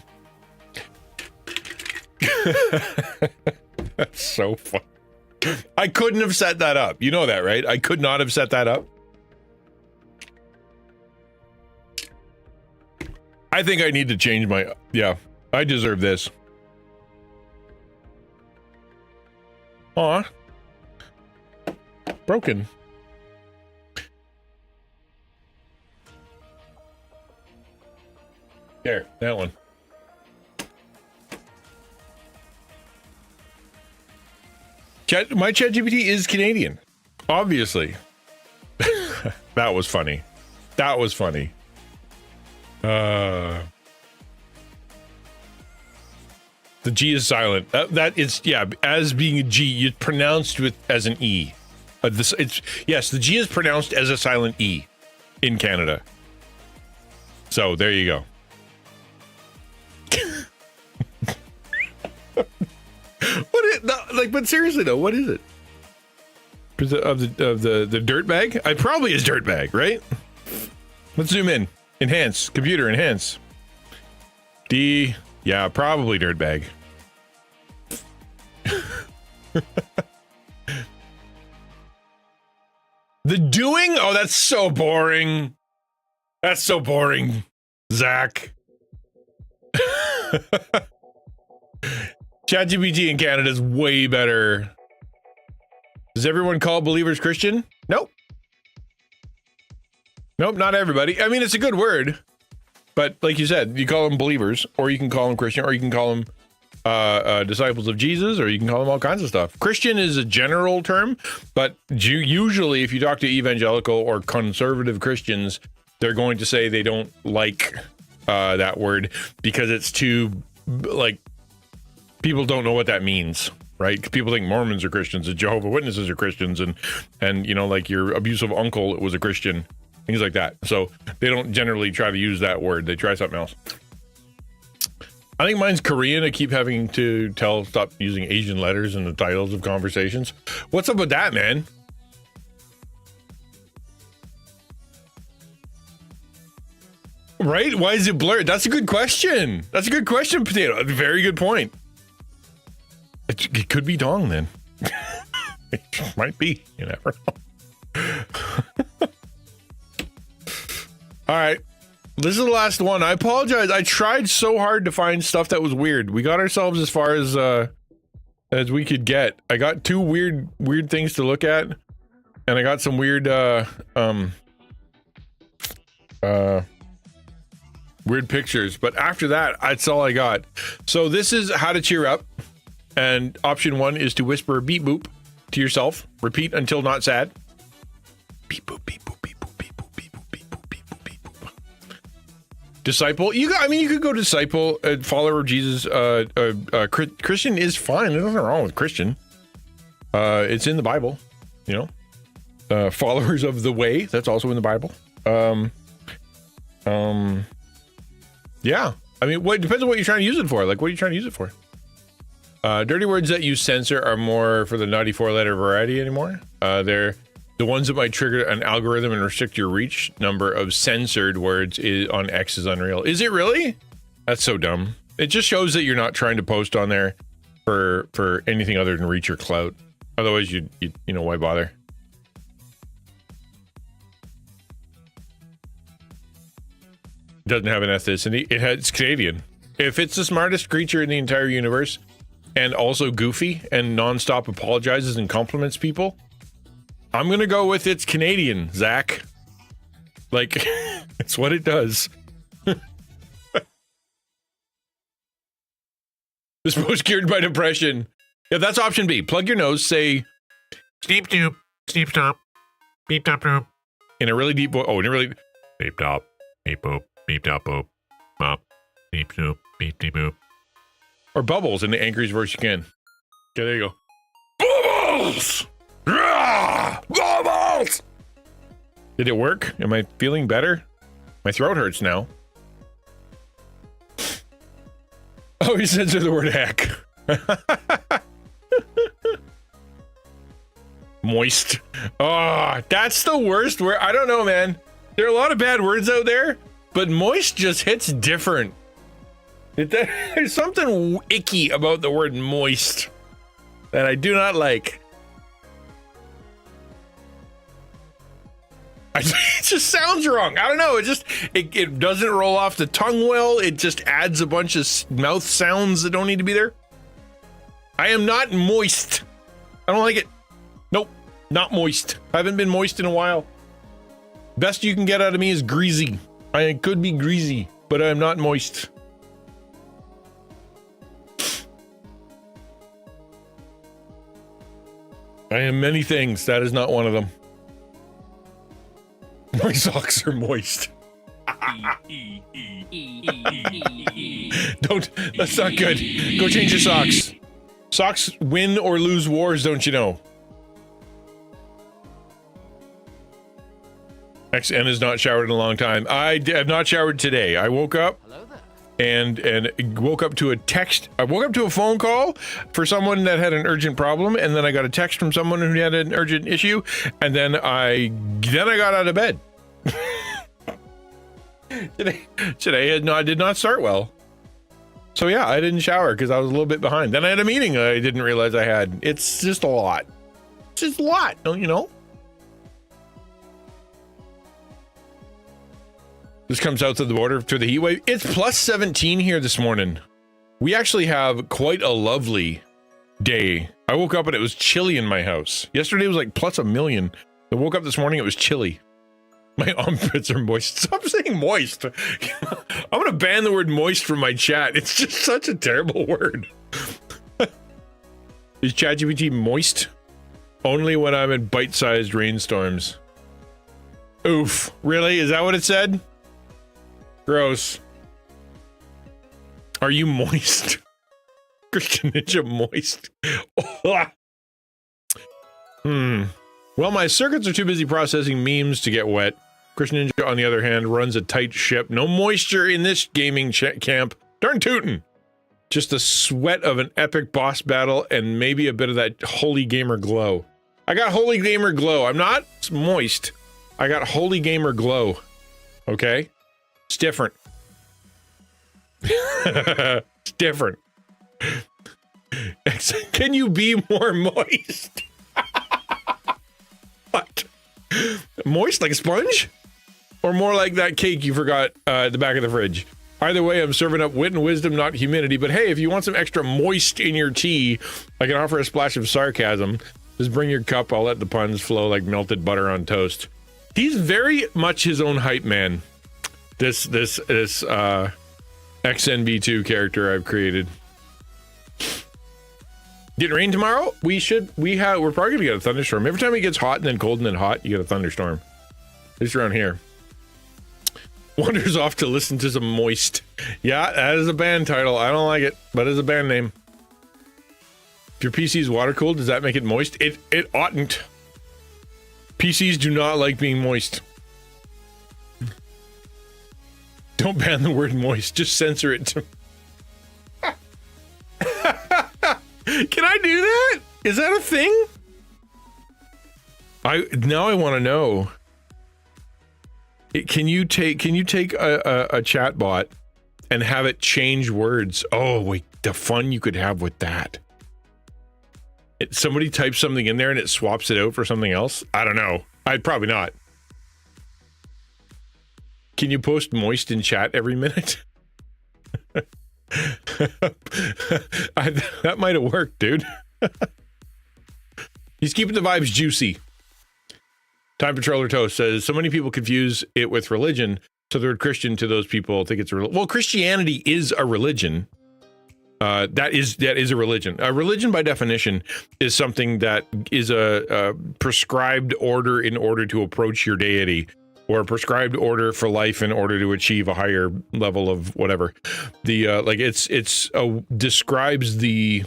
That's so fun. I couldn't have set that up. You know that, right? I could not have set that up. I think I need to change my... Yeah, I deserve this. Aw. Broken. There, that one. My ChatGPT is Canadian. Obviously. That was funny. That was funny. The G is silent. That is, yeah, as being a G, it's pronounced as an E. Yes, the G is pronounced as a silent E in Canada. So there you go. But seriously though, what is it? Of the dirt bag? It probably is dirt bag, right? Let's zoom in. Enhance. Computer enhance. D. Yeah, probably dirt bag. The doing? Oh, that's so boring. That's so boring, Zach. ChatGPT in Canada is way better. Does everyone call believers Christian? Nope. Nope, not everybody. I mean, it's a good word. But like you said, you call them believers, or you can call them Christian, or you can call them disciples of Jesus, or you can call them all kinds of stuff. Christian is a general term, but usually if you talk to evangelical or conservative Christians, they're going to say they don't like that word because it's too, like, people don't know what that means, right? People think Mormons are Christians, and Jehovah's Witnesses are Christians, and you know, like your abusive uncle was a Christian, things like that. So they don't generally try to use that word. They try something else. I think mine's Korean. I keep having to stop using Asian letters in the titles of conversations. What's up with that, man? Right? Why is it blurred? That's a good question. That's a good question, Potato. Very good point. It could be Dong then. It might be. You never know. All right. This is the last one. I apologize. I tried so hard to find stuff that was weird. We got ourselves as far as we could get. I got two weird things to look at, and I got some weird weird pictures. But after that, that's all I got. So this is how to cheer up. And option 1 is to whisper beep boop to yourself. Repeat until not sad. Beep boop, beep boop, beep boop, beep boop, beep boop, beep boop, beep boop, beep boop. Disciple. You could go disciple, follower of Jesus. Christian is fine. There's nothing wrong with Christian. It's in the Bible, you know. Followers of the way. That's also in the Bible. Yeah. I mean, it depends on what you're trying to use it for. Like, what are you trying to use it for? Dirty words that you censor are more for the naughty 4-letter variety anymore. They're the ones that might trigger an algorithm and restrict your reach number of censored words on X is unreal. Is it really? That's so dumb. It just shows that you're not trying to post on there for anything other than reach your clout. Otherwise, you know, why bother? It doesn't have an ethnicity. It's Canadian. If it's the smartest creature in the entire universe, and also goofy and nonstop apologizes and compliments people, I'm gonna go with it's Canadian, Zach. Like, it's what it does. This most cured by depression. Yeah, that's option B. Plug your nose, say sneep doop, sneep stop, beep top doop. In a really deep voice. Oh, in a really beep top, beep boop, beep top boop, bop, beep doop, beep deep boop. Or bubbles in the angriest voice you can. Okay, there you go. Bubbles! Rah! Bubbles! Did it work? Am I feeling better? My throat hurts now. Oh, he censored the word heck. Moist. Oh, that's the worst word. I don't know, man. There are a lot of bad words out there, but moist just hits different. There's something icky about the word moist that I do not like. It just sounds wrong. I don't know. It doesn't roll off the tongue well. It just adds a bunch of mouth sounds that don't need to be there. I am not moist. I don't like it. Nope, not moist. I haven't been moist in a while. Best you can get out of me is greasy. I could be greasy, but I am not moist. I am many things. That is not one of them. My socks are moist. Don't. That's not good. Go change your socks. Socks win or lose wars, don't you know? XN has not showered in a long time. I have not showered today. I woke up and woke up to a text. I woke up to a phone call for someone that had an urgent problem, and then I got a text from someone who had an urgent issue, and then I got out of bed. Today did not start well. So yeah, I didn't shower because I was a little bit behind. Then I had a meeting I didn't realize I had. It's just a lot. It's just a lot, don't you know? This comes out to the border through the heat wave. It's plus 17 here this morning. We actually have quite a lovely day. I woke up and it was chilly in my house. Yesterday was like plus a million. I woke up this morning, it was chilly. My armpits are moist. Stop saying moist. I'm going to ban the word moist from my chat. It's just such a terrible word. Is ChatGPT moist? Only when I'm in bite-sized rainstorms. Oof. Really? Is that what it said? Gross. Are you moist? XtianNinja moist. Well, my circuits are too busy processing memes to get wet. XtianNinja, on the other hand, runs a tight ship. No moisture in this gaming camp. Darn tootin'. Just the sweat of an epic boss battle and maybe a bit of that holy gamer glow. I got holy gamer glow. I'm not moist. I got holy gamer glow. Okay? It's different. It's different. Can you be more moist? What? Moist like a sponge? Or more like that cake you forgot at the back of the fridge? Either way, I'm serving up wit and wisdom, not humidity. But hey, if you want some extra moist in your tea, I can offer a splash of sarcasm. Just bring your cup. I'll let the puns flow like melted butter on toast. He's very much his own hype man. This XNB2 character I've created. Did it rain tomorrow? We're probably gonna get a thunderstorm. Every time it gets hot and then cold and then hot, you get a thunderstorm. At least around here. Wanders off to listen to some Moist. Yeah, that is a band title. I don't like it, but it's a band name. If your PC is water cooled, does that make it moist? It oughtn't. PCs do not like being moist. Don't ban the word moist. Just censor it. Can I do that? Is that a thing? Now I want to know. Can you take a chat bot and have it change words? Oh wait, the fun you could have with that. Somebody types something in there and it swaps it out for something else. I don't know. I'd probably not. Can you post moist in chat every minute? That might have worked, dude. He's keeping the vibes juicy. Time Patroller Toast says, so many people confuse it with religion, so the word Christian to those people think it's a religion. Well, Christianity is a religion. That is a religion. A religion, by definition, is something that is a prescribed order in order to approach your deity, or a prescribed order for life in order to achieve a higher level of whatever. Describes the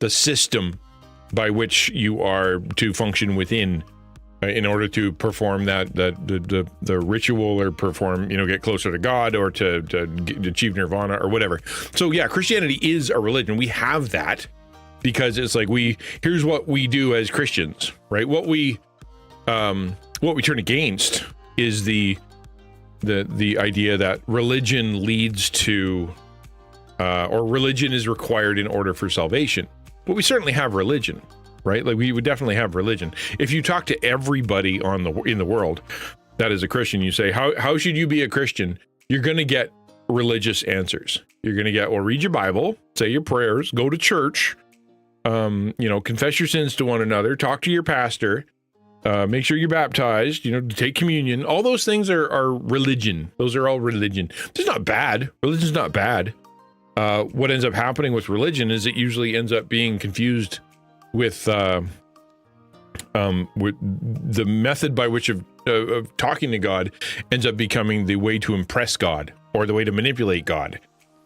system by which you are to function within. In order to perform the ritual or perform, get closer to God or to achieve nirvana or whatever. So yeah, Christianity is a religion. We have that because it's like here's what we do as Christians, right? What we turn against is the idea that religion leads to or religion is required in order for salvation. But we certainly have religion. Right? Like we would definitely have religion. If you talk to everybody in the world that is a Christian, you say, how should you be a Christian? You're going to get religious answers. You're going to get, well, read your Bible, say your prayers, go to church, confess your sins to one another, talk to your pastor, make sure you're baptized, take communion. All those things are religion. Those are all religion. It's not bad. Religion's not bad. What ends up happening with religion is it usually ends up being confused with the method by which of talking to God ends up becoming the way to impress God, or the way to manipulate God,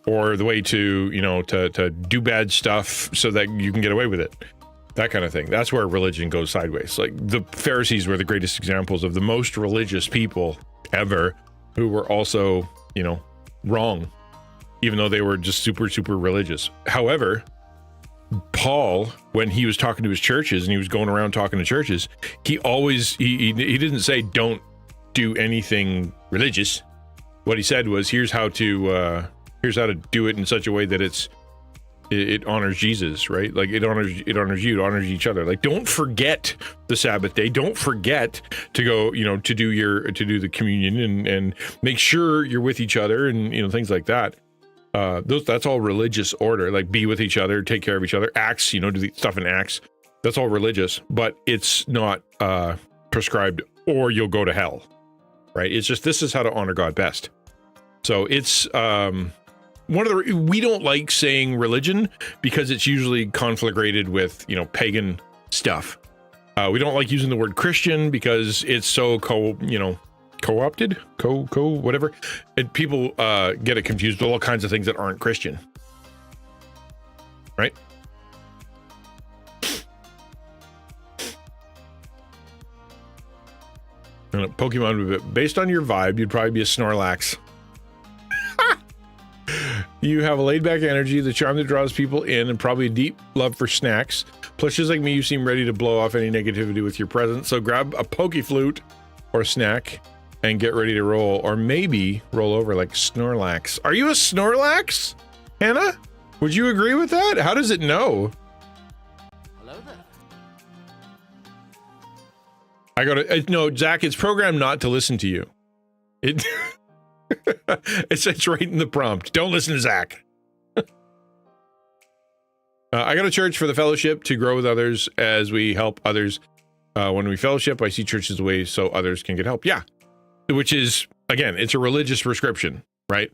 or the way to to do bad stuff so that you can get away with it. That kind of thing. That's where religion goes sideways. Like the Pharisees were the greatest examples of the most religious people ever, who were also wrong, even though they were just super, super religious. However, Paul, when he was talking to his churches and he was going around talking to churches, he always he didn't say don't do anything religious. What he said was here's how to do it in such a way that it honors Jesus, right? Like it honors you, it honors each other. Like don't forget the Sabbath day. Don't forget to go, to do the communion and make sure you're with each other and things like that. That's all religious order, like be with each other, take care of each other. Acts, do the stuff in Acts. That's all religious, but it's not prescribed or you'll go to hell, right? It's just, this is how to honor God best. So it's we don't like saying religion because it's usually conflagrated with, pagan stuff. We don't like using the word Christian because it's so co-opted, whatever. And people get it confused with all kinds of things that aren't Christian. Right? And a Pokemon would be, based on your vibe, you'd probably be a Snorlax. You have a laid-back energy, the charm that draws people in, and probably a deep love for snacks. Plus, just like me, you seem ready to blow off any negativity with your presence. So grab a Pokeflute or a snack and get ready to roll, or maybe roll over like Snorlax. Are you a Snorlax, Hannah? Would you agree with that? How does it know? I got to, no, Zach, it's programmed not to listen to you. It, it's right in the prompt. Don't listen to Zach. I go to church for the fellowship, to grow with others as we help others. When we fellowship, I see church as a way so others can get help. Yeah. Which is, again, it's a religious prescription, right?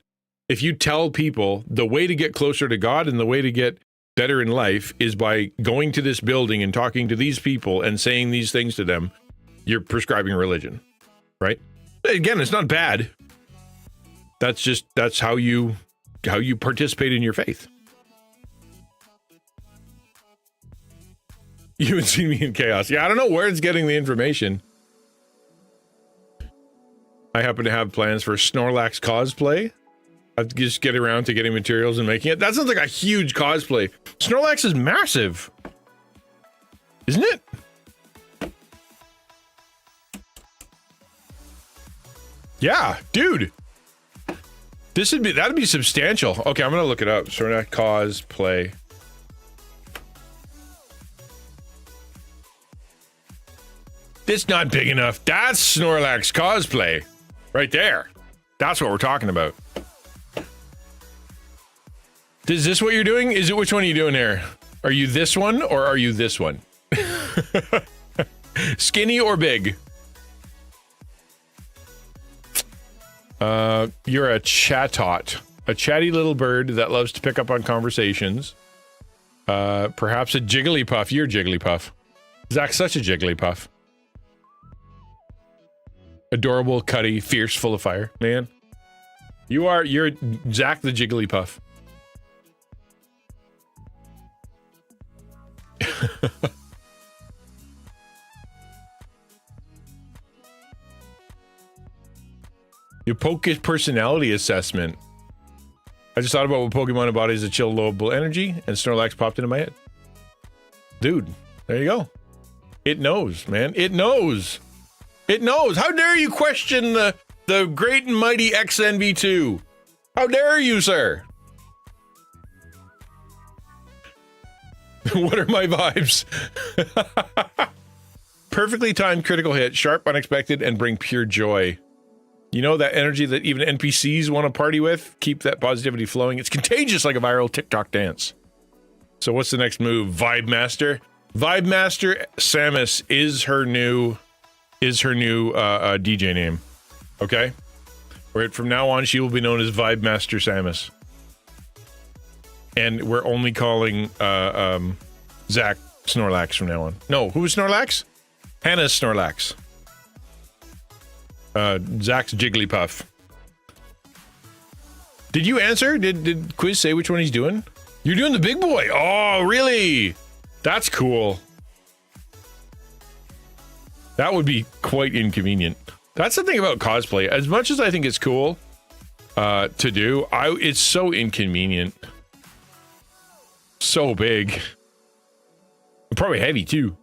If you tell people the way to get closer to God and the way to get better in life is by going to this building and talking to these people and saying these things to them, you're prescribing religion, right? Again, it's not bad. That's how you participate in your faith. You would see me in chaos. Yeah, I don't know where it's getting the information. I happen to have plans for Snorlax cosplay. I've just get around to getting materials and making it. That sounds like a huge cosplay. Snorlax is massive, isn't it? Yeah, dude. That'd be substantial. Okay, I'm gonna look it up. Snorlax cosplay. It's not big enough. That's Snorlax cosplay. Right there. That's what we're talking about. Is this what you're doing? Which one are you doing here? Are you this one or are you this one? Skinny or big? You're a chatot. A chatty little bird that loves to pick up on conversations. Perhaps a Jigglypuff. You're Jigglypuff. Zach's such a Jigglypuff. Adorable, cutty, fierce, full of fire. Man. You're Zach the Jigglypuff. Your Poke personality assessment. I just thought about what Pokemon embodies a chill, lowable energy, and Snorlax popped into my head. Dude, there you go. It knows, man. It knows. It knows. How dare you question the great and mighty XNV2? How dare you, sir? What are my vibes? Perfectly timed critical hit, sharp, unexpected, and bring pure joy. You know, that energy that even NPCs want to party with? Keep that positivity flowing. It's contagious like a viral TikTok dance. So what's the next move? Vibe Master? Vibe Master Samus is her new DJ name. Okay? Where from now on, she will be known as Vibe Master Samus. And we're only calling Zach Snorlax from now on. No, who was Snorlax? Hannah's Snorlax. Zach's Jigglypuff. Did you answer? Did Quiz say which one he's doing? You're doing the big boy. Oh, really? That's cool. That would be quite inconvenient. That's the thing about cosplay. As much as I think it's cool to do, it's so inconvenient. So big. Probably heavy too.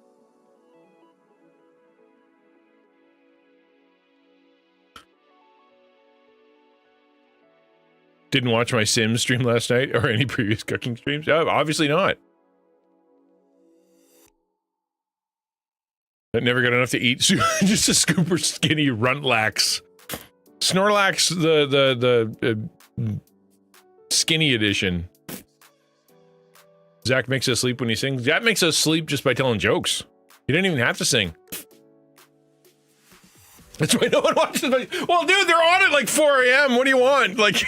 Didn't watch my Sims stream last night or any previous cooking streams? Obviously not. I never got enough to eat. Just a super skinny Runtlax. Snorlax, the skinny edition. Zach makes us sleep when he sings. That makes us sleep just by telling jokes. You didn't even have to sing. That's why no one watches. Well, dude, they're on at like 4 a.m. What do you want? Like,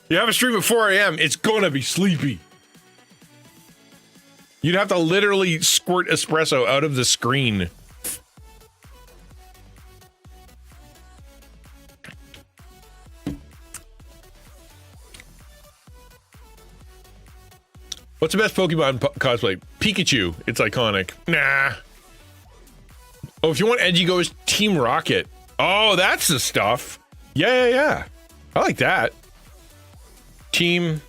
you have a stream at 4 a.m. It's gonna be sleepy. You'd have to literally squirt espresso out of the screen. What's the best Pokemon cosplay? Pikachu. It's iconic. Nah. Oh, if you want edgy, go as Team Rocket. Oh, that's the stuff. Yeah. I like that. Team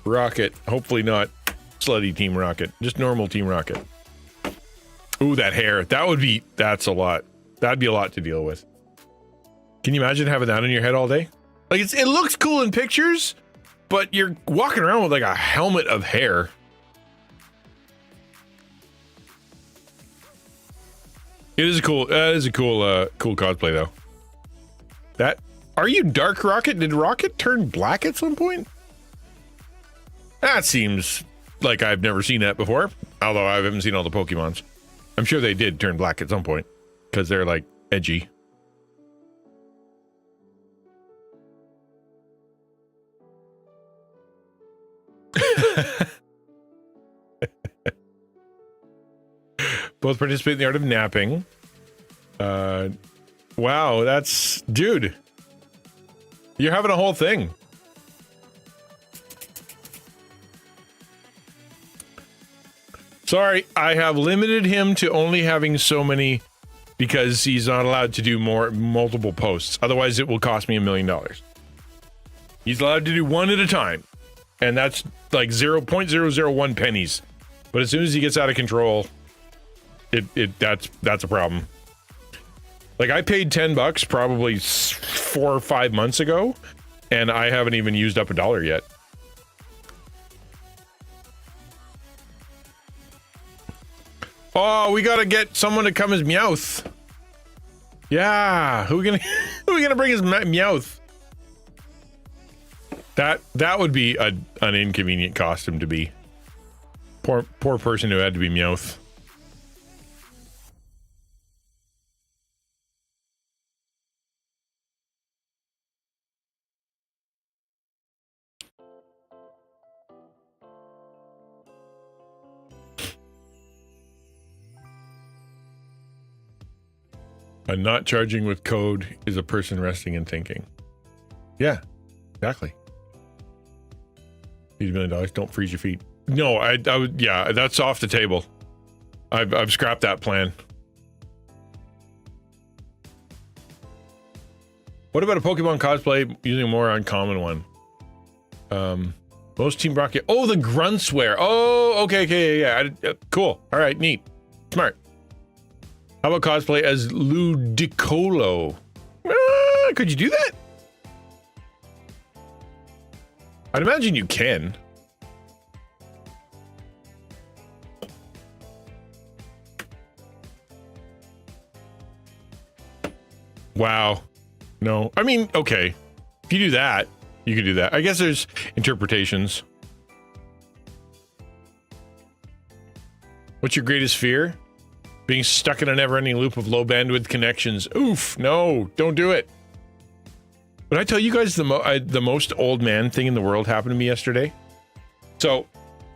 Rocket. Hopefully not slutty Team Rocket. Just normal Team Rocket. Ooh, that hair. That's a lot. That'd be a lot to deal with. Can you imagine having that on your head all day? Like, it looks cool in pictures, but you're walking around with like a helmet of hair. It is a cool cool cosplay though. That, are you Dark Rocket? Did Rocket turn black at some point? That seems like I've never seen that before, although I haven't seen all the Pokemons. I'm sure they did turn black at some point because they're like edgy. Both participate in the art of napping. Wow, that's, dude, you're having a whole thing. Sorry, I have limited him to only having so many because he's not allowed to do multiple posts. Otherwise, it will cost me $1 million. He's allowed to do one at a time, and that's like 0.001 pennies. But as soon as he gets out of control, that's a problem. Like, I paid $10 probably 4 or 5 months ago, and I haven't even used up $1 yet. Oh, we gotta get someone to come as Meowth. Yeah, who we gonna bring as Meowth? That would be an inconvenient costume to be. Poor person who had to be Meowth. A not charging with code is a person resting and thinking. Yeah, exactly. Need $1 million. Don't freeze your feet. No, I would. Yeah, that's off the table. I've scrapped that plan. What about a Pokemon cosplay using a more uncommon one? Most Team Rocket. Oh, the Gruntswear. Oh, okay, yeah. Cool. All right, neat, smart. How about cosplay as Ludicolo? Could you do that? I'd imagine you can. Wow. No. I mean, okay. If you do that, you can do that. I guess there's interpretations. What's your greatest fear? Being stuck in a never-ending loop of low bandwidth connections. Oof, no, don't do it. But I tell you guys, the most old man thing in the world happened to me yesterday. So,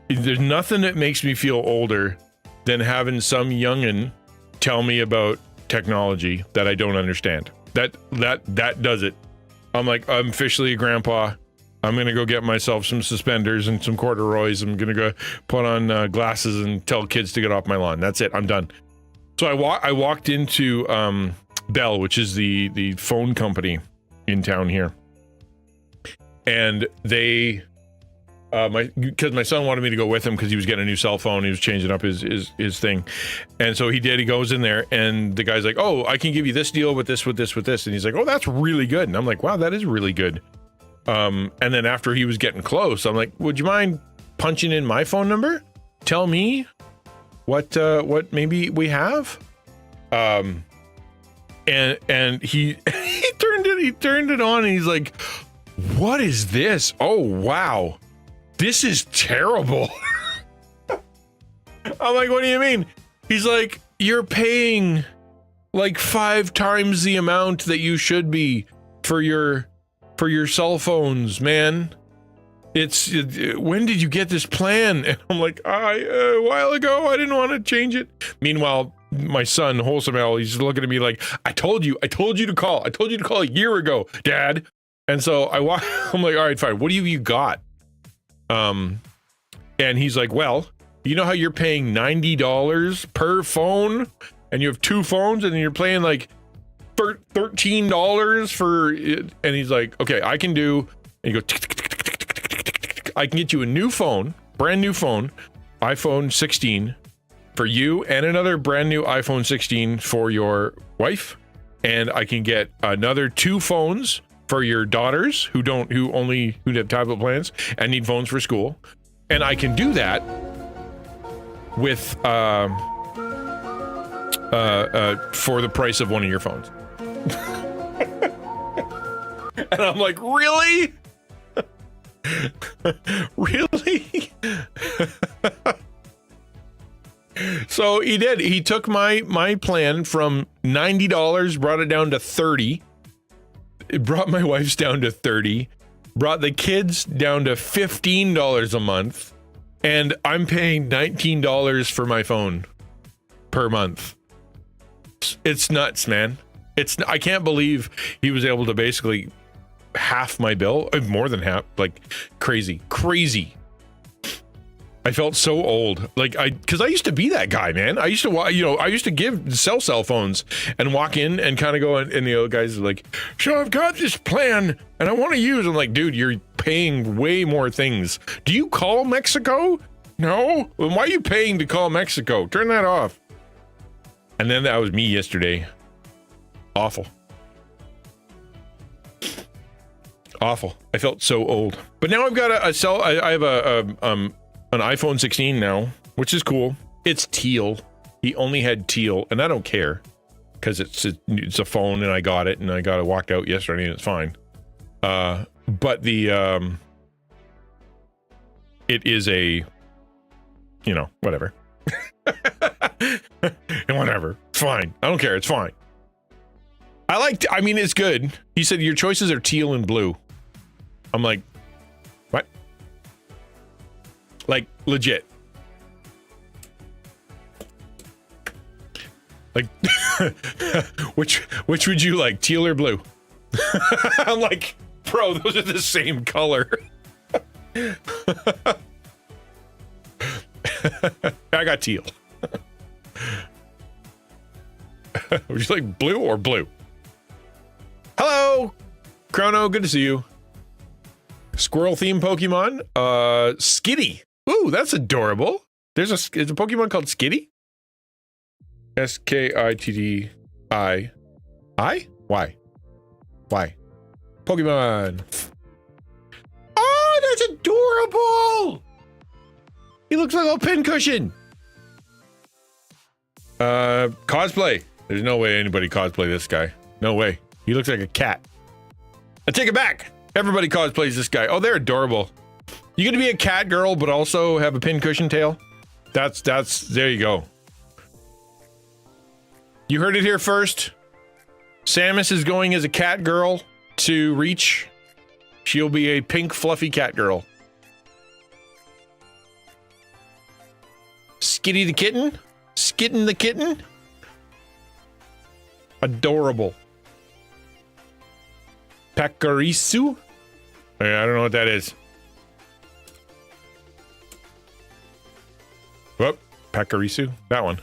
there's nothing that makes me feel older than having some youngin' tell me about technology that I don't understand. That does it. I'm like, I'm officially a grandpa. I'm gonna go get myself some suspenders and some corduroys. I'm gonna go put on glasses and tell kids to get off my lawn. That's it. I'm done. So I walked into Bell, which is the phone company in town here, and they because my son wanted me to go with him because he was getting a new cell phone. He was changing up his thing, and so he did. He goes in there, and the guy's like, "Oh, I can give you this deal with this, with this, with this," and he's like, "Oh, that's really good." And I'm like, "Wow, that is really good." And then after he was getting close, I'm like, "Would you mind punching in my phone number? Tell me what maybe we have?" And he he turned it on, and he's like, "What is this? Oh wow, this is terrible." I'm like, "What do you mean?" He's like, "You're paying like 5 times the amount that you should be for your cell phones, man. When did you get this plan?" And I'm like, a while ago. I didn't want to change it. Meanwhile, my son, Wholesome L, he's looking at me like, I told you to call a year ago, Dad. And so I'm like, all right, fine. What have you got? And he's like, well, you know how you're paying $90 per phone, and you have 2 phones, and you're paying like $13 for it. And he's like, okay, I can do, and you go, I can get you a new phone, brand new phone, iPhone 16 for you, and another brand new iPhone 16 for your wife. And I can get another 2 phones for your daughters who have tablet plans and need phones for school. And I can do that with for the price of one of your phones. And I'm like, really? Really? So he did. He took my plan from $90, brought it down to $30. It brought my wife's down to $30, brought the kids down to $15 a month, and I'm paying $19 for my phone per month. It's nuts, man. I can't believe he was able to basically half my bill, more than half, like crazy. I felt so old, because I used to be that guy, man. I used to give cell phones and walk in and kind of go, and the other guys are like, so I've got this plan and I want to use. I'm like, dude, you're paying way more things. Do you call Mexico? No? Well, why are you paying to call Mexico? Turn that off. And then that was me yesterday. Awful. I felt so old. But now I've got I have an iPhone 16 now, which is cool. It's teal. He only had teal, and I don't care because it's a phone, and I got it, and I walked out yesterday, and it's fine. But the it is a, whatever. Whatever. It's fine. I don't care. It's fine. It's good. He said your choices are teal and blue. I'm like, what? Like, legit. Like, which would you like, teal or blue? I'm like, bro, those are the same color. I got teal. Would you like blue or blue? Hello, Chrono, good to see you. Squirrel themed Pokemon, Skitty. Ooh, that's adorable. There's a Pokemon called Skitty. Skittii. Why? Pokemon. Oh, that's adorable. He looks like a little pincushion. Cosplay. There's no way anybody cosplay this guy. No way. He looks like a cat. I take it back. Everybody cosplays this guy. Oh, they're adorable. You gonna be a cat girl, but also have a pincushion tail? That's, there you go. You heard it here first. Samus is going as a cat girl to Reach. She'll be a pink fluffy cat girl. Skitty the kitten? Skitten the kitten? Adorable. Pakarisu? I don't know what that is. Whoop, Pakarisu? That one.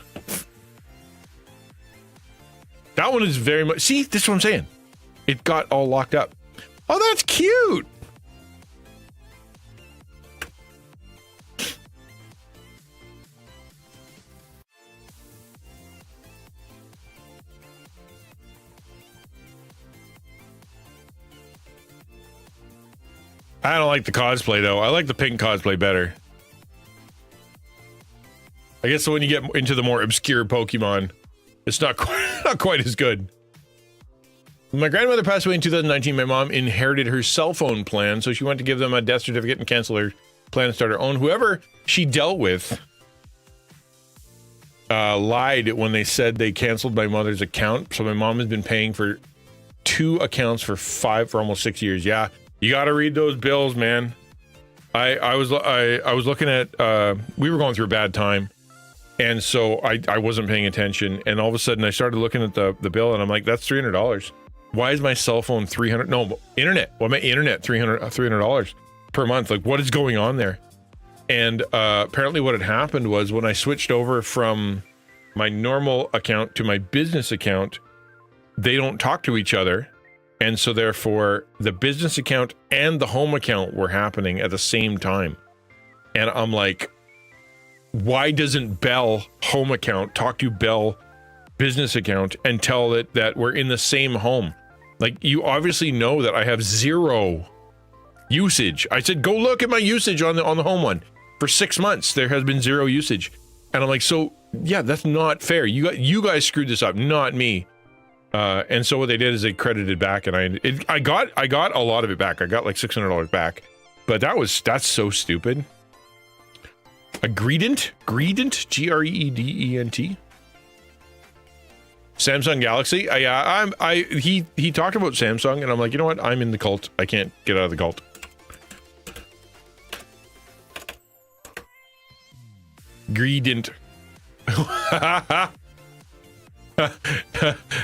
That one is very much... See, this is what I'm saying. It got all locked up. Oh, that's cute! I don't like the cosplay, though. I like the pink cosplay better. I guess when you get into the more obscure Pokemon, it's not quite as good. When my grandmother passed away in 2019, my mom inherited her cell phone plan, so she went to give them a death certificate and cancel her plan and start her own. Whoever she dealt with lied when they said they canceled my mother's account, so my mom has been paying for 2 accounts for almost 6 years. Yeah, you got to read those bills, man. I was looking at we were going through a bad time. And so I wasn't paying attention, and all of a sudden I started looking at the bill, and I'm like, that's $300. Why is my cell phone $300? No, internet. Well, my internet $300 per month. Like, what is going on there? And apparently what had happened was when I switched over from my normal account to my business account, they don't talk to each other. And so therefore the business account and the home account were happening at the same time. And I'm like, why doesn't Bell home account talk to Bell business account and tell it that we're in the same home? Like, you obviously know that I have 0 usage. I said, go look at my usage on the home one. For 6 months, there has been 0 usage. And I'm like, so yeah, that's not fair. You guys screwed this up, not me. And so what they did is they credited back, and I got a lot of it back. I got like $600 back, but that's so stupid. A Greedent, Greedent, Greedent. Samsung Galaxy. He talked about Samsung, and I'm like, you know what? I'm in the cult. I can't get out of the cult. Greedent.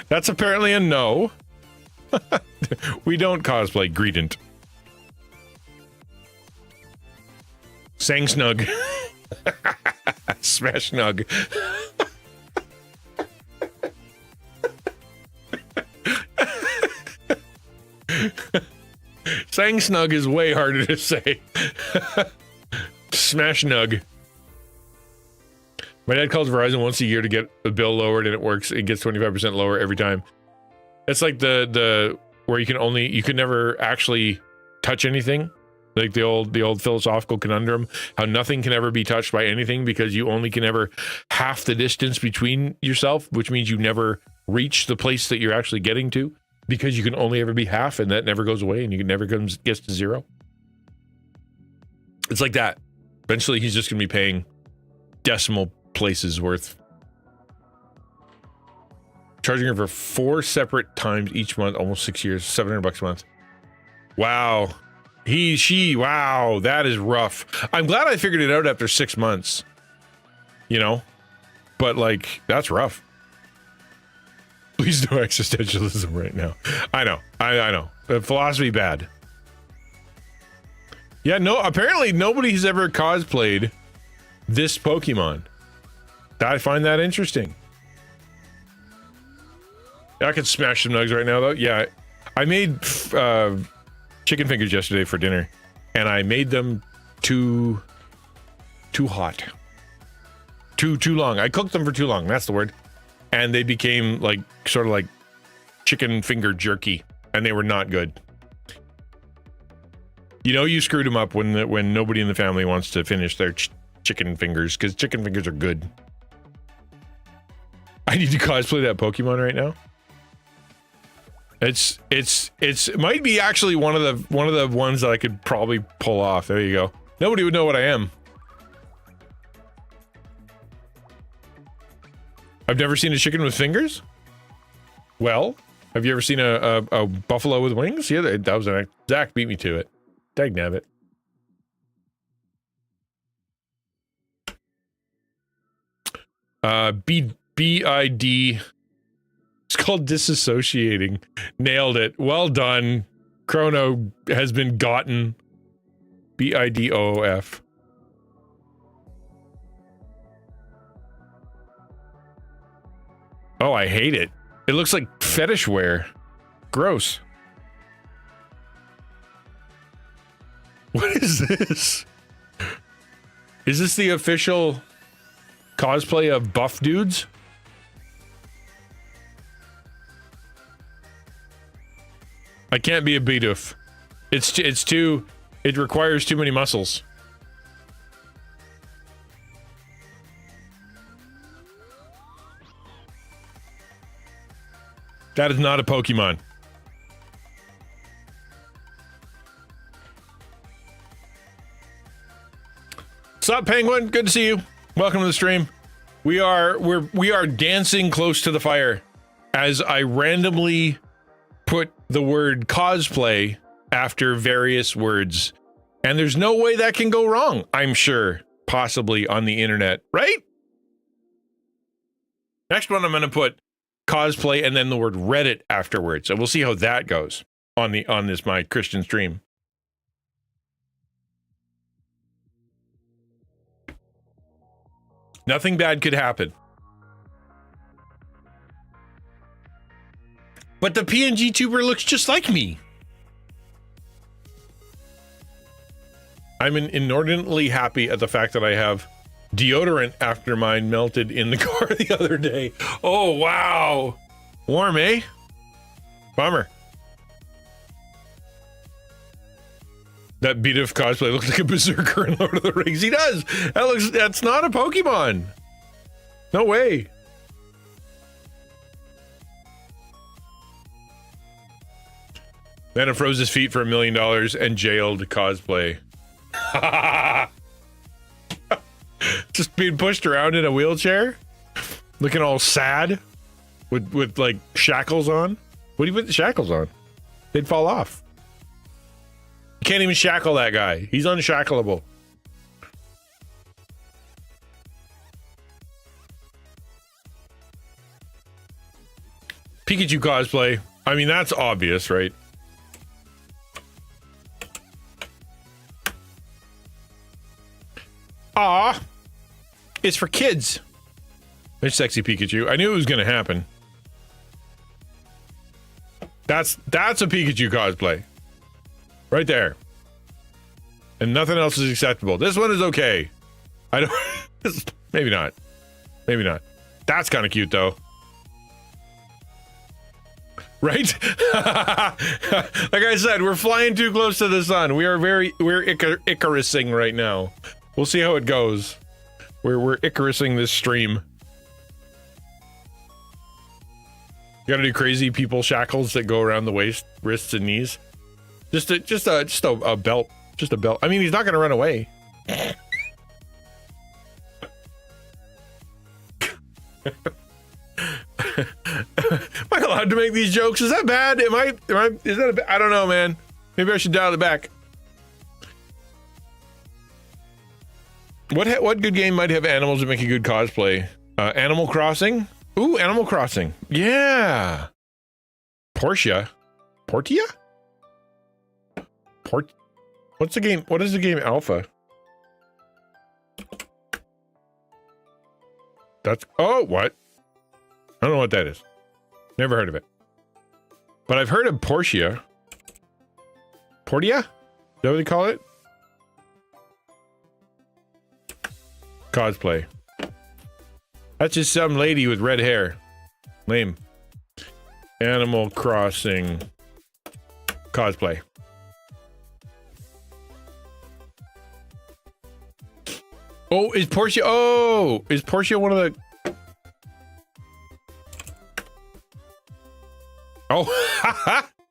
That's apparently a no. We don't cosplay Greedent. Sang Snug. Smash Snug. Sang Snug is way harder to say. Smash Nug. My dad calls Verizon once a year to get the bill lowered, and it works. It gets 25% lower every time. It's like the where you can never actually touch anything. Like the old philosophical conundrum, how nothing can ever be touched by anything because you only can ever half the distance between yourself, which means you never reach the place that you're actually getting to because you can only ever be half, and that never goes away, and you can never gets to zero. It's like that. Eventually, he's just going to be paying decimal places worth. Charging her for 4 separate times each month, almost 6 years, $700 a month. Wow. Wow, that is rough. I'm glad I figured it out after 6 months. You know? But, like, that's rough. Please do existentialism right now. I know. I know. Philosophy bad. Yeah, no, apparently nobody's ever cosplayed this Pokemon. I find that interesting. I could smash some nugs right now, though. Yeah, I made chicken fingers yesterday for dinner, and I made them too hot, too long. I cooked them for too long. That's the word, and they became like sort of like chicken finger jerky, and they were not good. You know, you screwed them up when nobody in the family wants to finish their chicken fingers, because chicken fingers are good. I need to cosplay that Pokemon right now. It might be actually one of the ones that I could probably pull off. There you go. Nobody would know what I am. I've never seen a chicken with fingers. Well, have you ever seen a buffalo with wings? Yeah, that was an Zach beat me to it. Dagnabbit. BID. It's called disassociating. Nailed it. Well done. Chrono has been gotten. BIDOOF. Oh, I hate it. It looks like fetish wear. Gross. What is this? Is this the official cosplay of buff dudes? I can't be a Bidoof. It requires too many muscles. That is not a Pokemon. What's up, Penguin? Good to see you. Welcome to the stream. We are dancing close to the fire as I randomly put the word cosplay after various words. And there's no way that can go wrong, I'm sure. Possibly on the internet, right? Next one I'm going to put cosplay and then the word Reddit afterwards. So we'll see how that goes on this my Christian stream. Nothing bad could happen. But the PNG tuber looks just like me. I'm inordinately happy at the fact that I have deodorant after mine melted in the car the other day. Oh, wow. Warm, eh? Bummer. That Bidoof cosplay looks like a berserker in Lord of the Rings. He does. That's not a Pokemon. No way. Then froze his feet for $1 million and jailed cosplay. Just being pushed around in a wheelchair, looking all sad, with like shackles on. What do you put the shackles on? They'd fall off. You can't even shackle that guy. He's unshackleable. Pikachu cosplay. I mean, that's obvious, right? Aw, it's for kids. There's sexy Pikachu. I knew it was going to happen. That's a Pikachu cosplay. Right there. And nothing else is acceptable. This one is okay. I don't... Maybe not. Maybe not. That's kind of cute, though. Right? Like I said, we're flying too close to the sun. We're Icarusing right now. We'll see how it goes. We're Icarusing this stream. You gotta do crazy people shackles that go around the waist, wrists, and knees. Just a belt. Just a belt. I mean, he's not gonna run away. Am I allowed to make these jokes? Is that bad? Is that I don't know, man. Maybe I should dial it back. What good game might have animals that make a good cosplay? Animal Crossing? Ooh, Animal Crossing. Yeah. Portia? What's the game? What is the game Alpha? Oh, what? I don't know what that is. Never heard of it. But I've heard of Portia. Portia? Is that what they call it? Cosplay. That's just some lady with red hair. Lame. Animal Crossing cosplay. Oh, is Portia? Oh, is Portia one of the? Oh,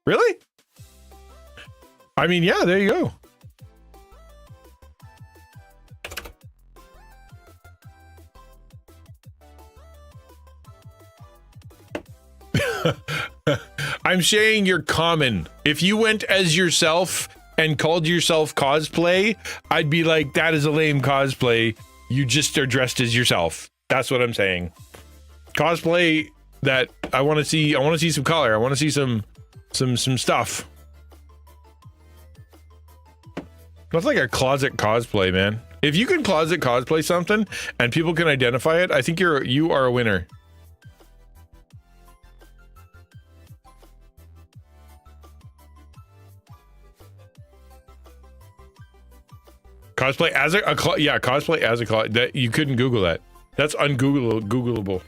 really? I mean, yeah. There you go. I'm saying you're common. If you went as yourself and called yourself cosplay, I'd be like, that is a lame cosplay. You just are dressed as yourself. That's what I'm saying. Cosplay that I want to see some color. I want to see some stuff. That's like a closet cosplay, man. If you can closet cosplay something and people can identify it, I think you are a winner. Cosplay as cosplay as a that you couldn't Google that. That's Googleable.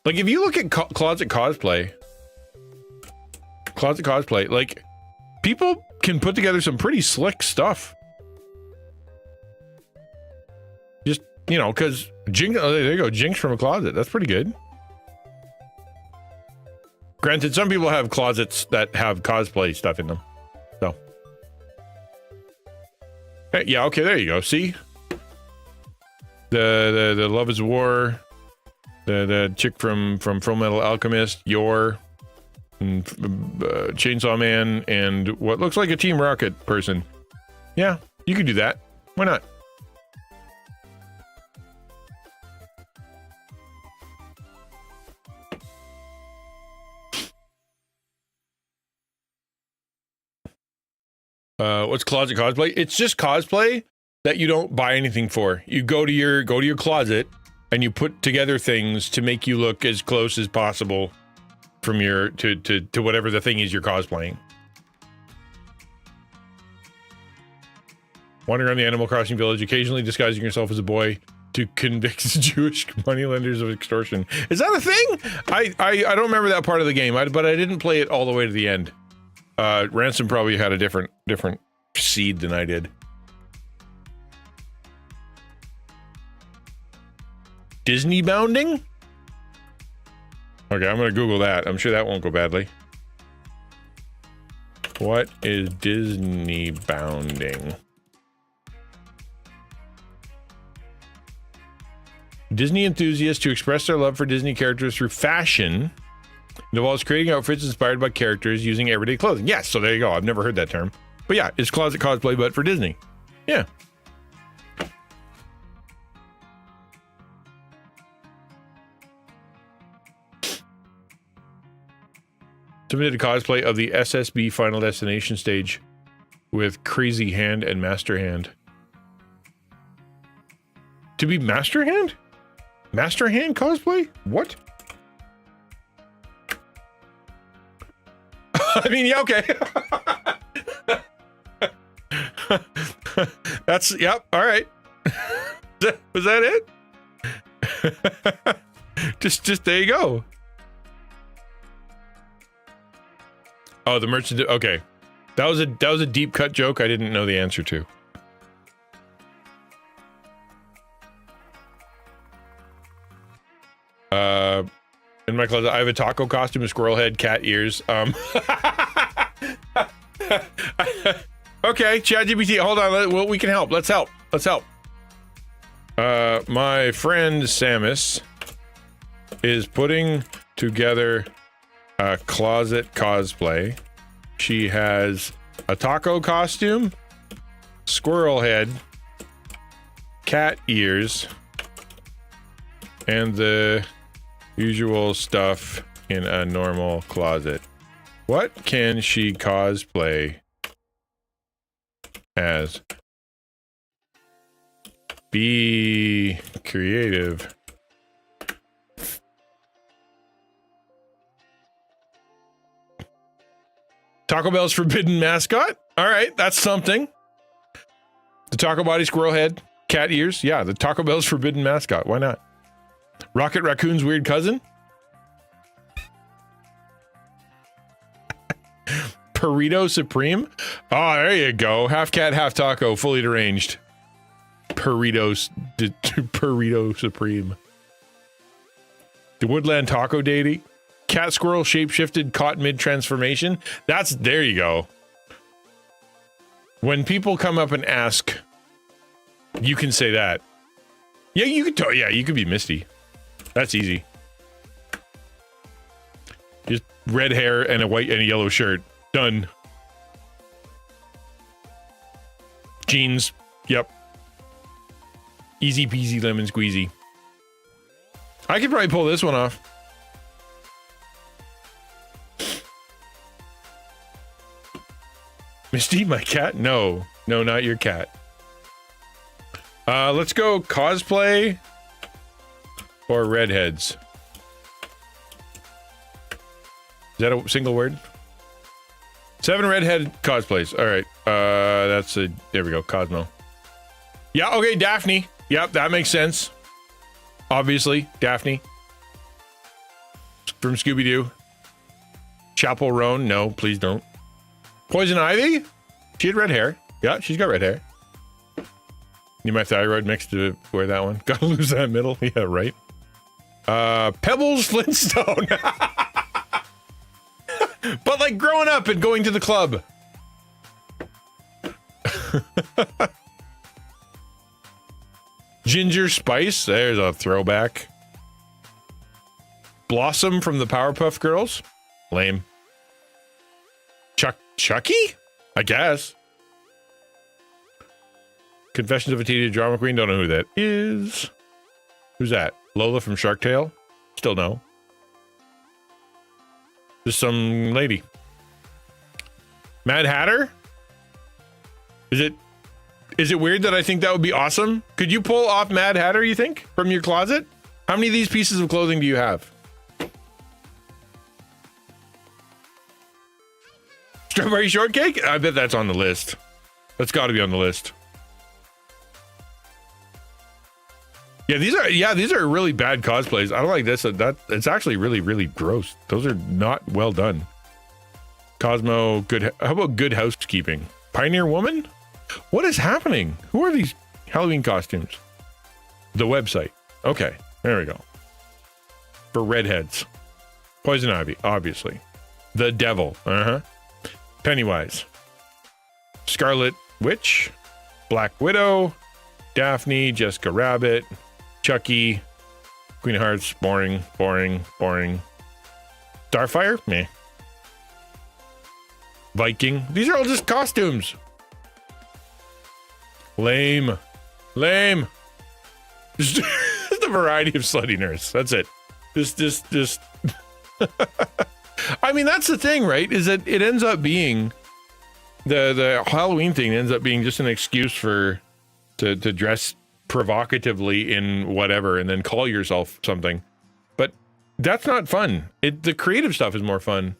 Like if you look at closet cosplay, like people can put together some pretty slick stuff. Just because Jinx. Oh, there you go, Jinx from a closet. That's pretty good. Granted, some people have closets that have cosplay stuff in them. So. Hey, yeah, okay, there you go. See? The Love is War, the chick from Full Metal Alchemist, Chainsaw Man, and what looks like a Team Rocket person. Yeah, you could do that. Why not? What's closet cosplay? It's just cosplay that you don't buy anything for. You go to your closet and you put together things to make you look as close as possible from your to whatever the thing is you're cosplaying. Wandering around the Animal Crossing village, occasionally disguising yourself as a boy to convict Jewish moneylenders of extortion. Is that a thing? I don't remember that part of the game, but I didn't play it all the way to the end. Ransom probably had a different seed than I did. Disney bounding? Okay, I'm gonna Google that. I'm sure that won't go badly. What is Disney bounding? Disney enthusiasts to express their love for Disney characters through fashion. It involves creating outfits inspired by characters using everyday clothing. Yes, so there you go. I've never heard that term. But yeah, it's closet cosplay, but for Disney. Yeah. Submitted a cosplay of the SSB Final Destination stage with Crazy Hand and Master Hand. To be Master Hand? Master Hand cosplay? What? I mean, yeah, okay. That's, yep, all right. Was that it? just there you go. Oh, the merchant. Okay, that was a deep cut joke I didn't know the answer to. In my closet, I have a taco costume, a squirrel head, cat ears. Okay, ChatGPT, hold on. Well, we can help. Let's help. My friend Samus is putting together a closet cosplay. She has a taco costume, squirrel head, cat ears, and the usual stuff in a normal closet. What can she cosplay as? Be creative. Taco Bell's forbidden mascot. All right, that's something. The taco body, squirrel head, cat ears. Yeah, the Taco Bell's forbidden mascot. Why not? Rocket Raccoon's weird cousin. Burrito Supreme. Oh, there you go. Half cat, half taco, fully deranged. Burrito Supreme. The Woodland Taco Deity. Cat squirrel shapeshifted caught mid-transformation. There you go. When people come up and ask, you can say that. Yeah, you could be Misty. That's easy. Just red hair and a white and a yellow shirt. Done. Jeans. Yep. Easy peasy lemon squeezy. I could probably pull this one off. Misty, my cat? No, not your cat. Let's go cosplay or redheads. Is that a single word? 7 redhead cosplays. All right. There we go. Cosmo. Yeah. Okay. Daphne. Yep. That makes sense. Obviously. Daphne. From Scooby-Doo. Chapel Roan. No, please don't. Poison Ivy? She had red hair. Yeah, she's got red hair. Need my thyroid mix to wear that one. Gotta lose that middle. Yeah, right. Pebbles Flintstone. But like growing up and going to the club. Ginger Spice. There's a throwback. Blossom from the Powerpuff Girls. Lame. Chucky? I guess. Confessions of a Teenage Drama Queen. Don't know who that is. Who's that? Lola from Shark Tale? Still no. Just some lady. Mad Hatter? Is it weird that I think that would be awesome? Could you pull off Mad Hatter, you think, from your closet? How many of these pieces of clothing do you have? Strawberry shortcake? I bet that's on the list. That's got to be on the list. Yeah, these are really bad cosplays. I don't like this. It's actually really, really gross. Those are not well done. Cosmo, good. How about Good Housekeeping? Pioneer Woman? What is happening? Who are these Halloween costumes? The website. Okay. There we go. For redheads. Poison ivy, obviously. The devil. Pennywise. Scarlet Witch. Black Widow. Daphne. Jessica Rabbit. Chucky. Queen of Hearts. Boring. Starfire? Meh. Viking. These are all just costumes. Lame. Just a variety of slutty nurse. That's it. Just. I mean, that's the thing, right? Is that it ends up being the Halloween thing ends up being just an excuse to dress provocatively in whatever and then call yourself something. But that's not fun. The creative stuff is more fun.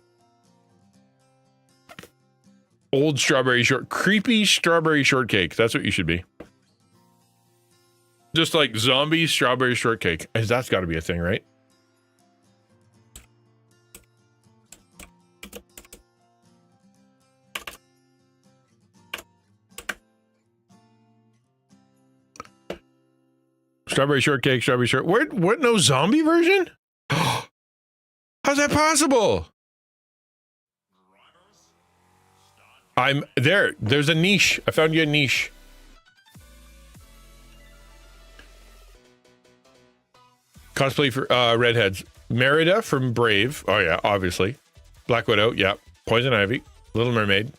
Creepy strawberry shortcake. That's what you should be. Just like zombie strawberry shortcake. That's got to be a thing, right? Strawberry shortcake, what, no zombie version? How's that possible? I'm there. There's a niche. I found you a niche. Cosplay for redheads. Merida from Brave. Oh yeah, obviously. Black Widow. Yeah. Poison Ivy. Little Mermaid.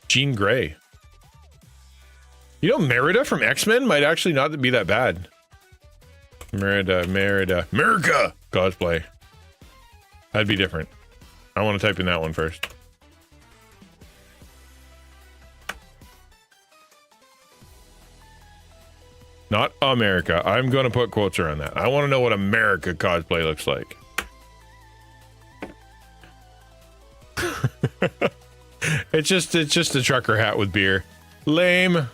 Jean Grey. You know, Merida from X-Men might actually not be that bad. Merida. America cosplay. That'd be different. I want to type in that one first. Not America. I'm going to put quotes around that. I want to know what America cosplay looks like. It's just a trucker hat with beer. Lame.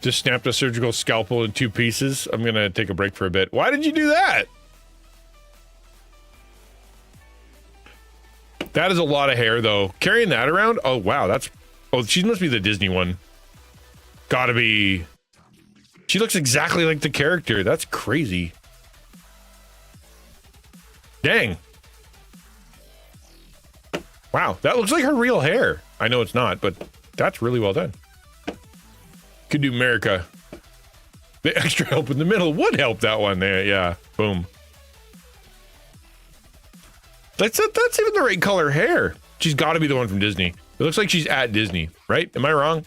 Just snapped a surgical scalpel in 2 pieces. I'm going to take a break for a bit. Why did you do that? That is a lot of hair, though. Carrying that around? Oh, wow. Oh, she must be the Disney one. Gotta be. She looks exactly like the character. That's crazy. Dang. Wow. That looks like her real hair. I know it's not, but that's really well done. Could do America. The extra help in the middle would help that one there. Yeah. Boom. That's even the right color hair. She's got to be the one from Disney. It looks like she's at Disney, right? Am I wrong?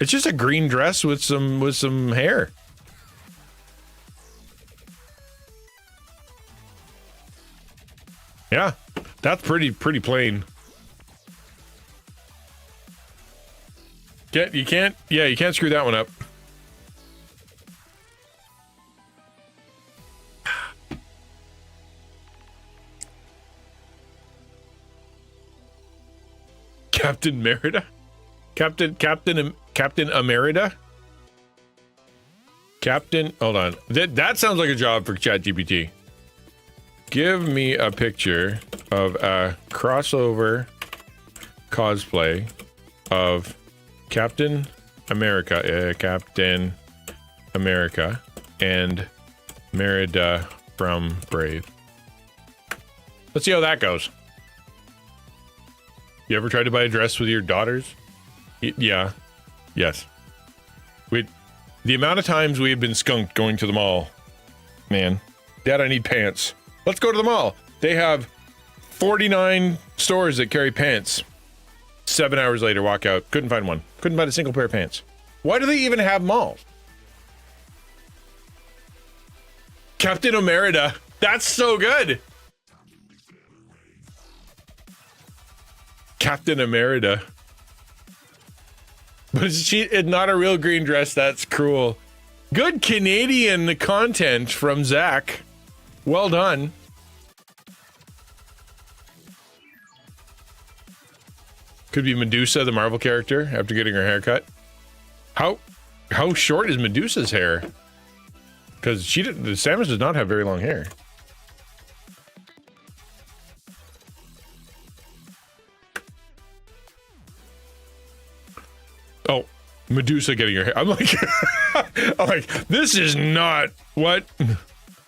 It's just a green dress with some hair. Yeah, that's pretty plain. You can't screw that one up. Captain Merida? Captain Emerita? Captain, hold on. That sounds like a job for ChatGPT. Give me a picture of a crossover cosplay of Captain America, Captain America, and Merida from Brave. Let's see how that goes. You ever tried to buy a dress with your daughters? Yeah. Yes. The amount of times we have been skunked going to the mall. Man. Dad, I need pants. Let's go to the mall. They have 49 stores that carry pants. 7 hours later, walk out. Couldn't find one. Couldn't find a single pair of pants. Why do they even have malls? Captain Emerita. That's so good. Captain Emerita. But it's not a real green dress. That's cruel. Good Canadian content from Zach. Well done. Could be Medusa, the Marvel character, after getting her hair cut. How short is Medusa's hair? Because Samus does not have very long hair. Oh, Medusa getting her hair. I'm like, I'm like, this is not what.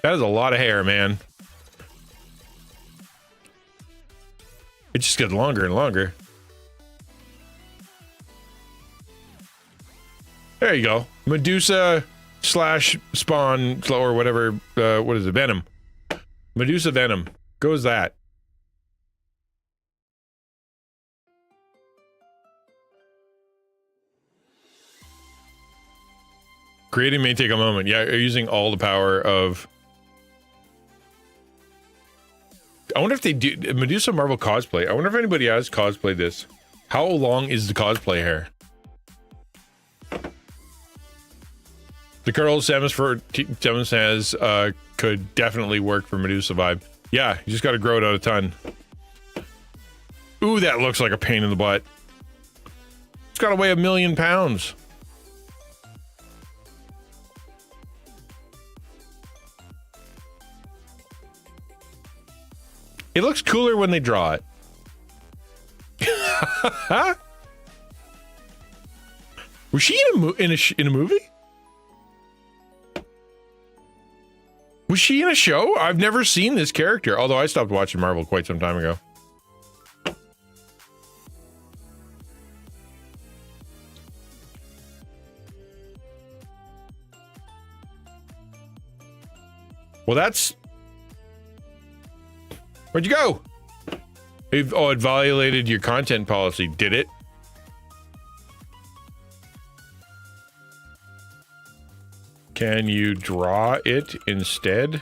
That is a lot of hair, man. It just gets longer and longer. There you go. Medusa slash spawn or whatever. What is it? Venom. Medusa Venom. Goes that. Creating may take a moment. Yeah, you're using all the power of... I wonder if they do... Medusa Marvel cosplay. I wonder if anybody has cosplayed this. How long is the cosplay hair? The curls Samus says could definitely work for Medusa vibe. Yeah, you just got to grow it out a ton. Ooh, that looks like a pain in the butt. It's got to weigh 1,000,000 pounds. It looks cooler when they draw it. Was she in a movie? Was she in a show? I've never seen this character, although I stopped watching Marvel quite some time ago. Well, that's... Where'd you go? Oh, it violated your content policy, did it? Can you draw it instead?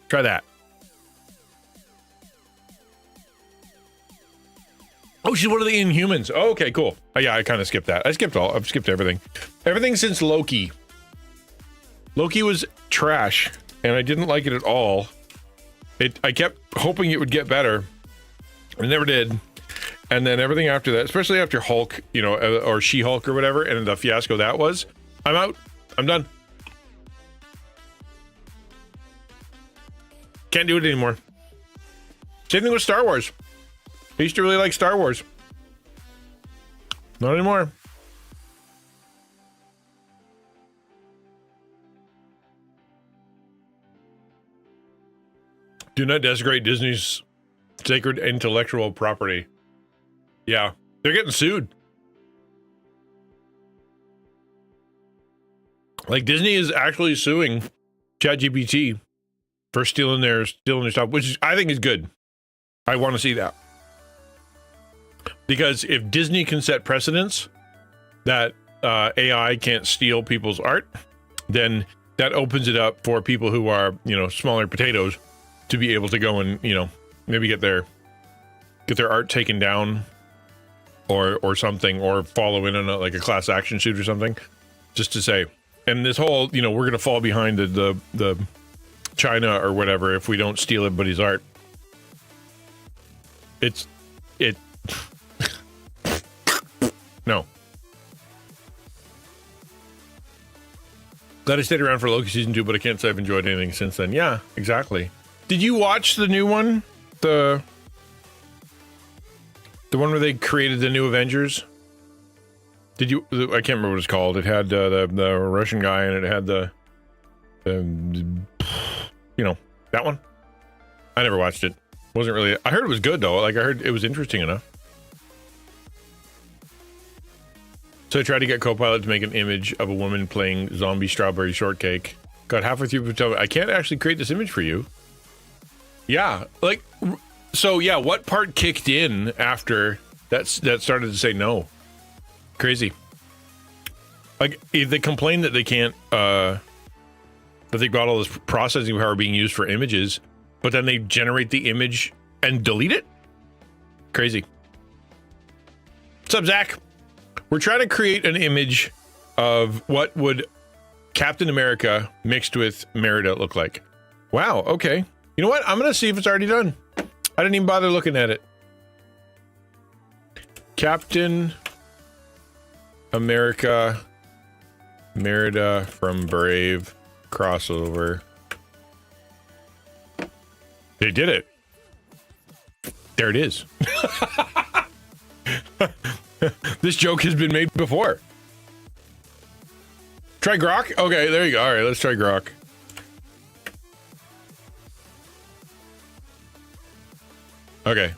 Try that. Oh, she's one of the Inhumans. Oh, okay, cool. Oh, yeah, I kind of skipped that. I've skipped everything. Everything since Loki. Loki was trash, and I didn't like it at all. I kept hoping it would get better. It never did. And then everything after that, especially after Hulk, you know, or She-Hulk or whatever, and the fiasco that was, I'm out. I'm done. Can't do it anymore. Same thing with Star Wars. I used to really like Star Wars. Not anymore. Do not desecrate Disney's sacred intellectual property. Yeah, they're getting sued. Like, Disney is actually suing ChatGPT for stealing their stuff, which I think is good. I want to see that. Because if Disney can set precedents that AI can't steal people's art, then that opens it up for people who are, you know, smaller potatoes to be able to go and, you know, maybe get their art taken down or something, or follow in on like a class action suit or something, just to say. And this whole, you know, we're gonna fall behind the China or whatever if we don't steal everybody's art. No. Glad I stayed around for Loki season 2, but I can't say I've enjoyed anything since then. Yeah, exactly. Did you watch the new one? The one where they created the new Avengers? Did you? I can't remember what it's called. It had the Russian guy, and it had the you know, that one. I never watched it. Wasn't really. I heard it was good though. Like, I heard it was interesting enough. So I tried to get Copilot to make an image of a woman playing zombie strawberry shortcake. Got halfway through, but I can't actually create this image for you. Yeah, like, so yeah, what part kicked in after that started to say no? Crazy. Like, if they complain that they can't, that they've got all this processing power being used for images, but then they generate the image and delete it? Crazy. What's up, Zach? We're trying to create an image of what would Captain America mixed with Merida look like. Wow, okay. You know what? I'm going to see if it's already done. I didn't even bother looking at it. Captain America Merida from Brave crossover They did it. There it is. This joke has been made before. Try grok? Okay, there you go. All right, let's try grok. Okay.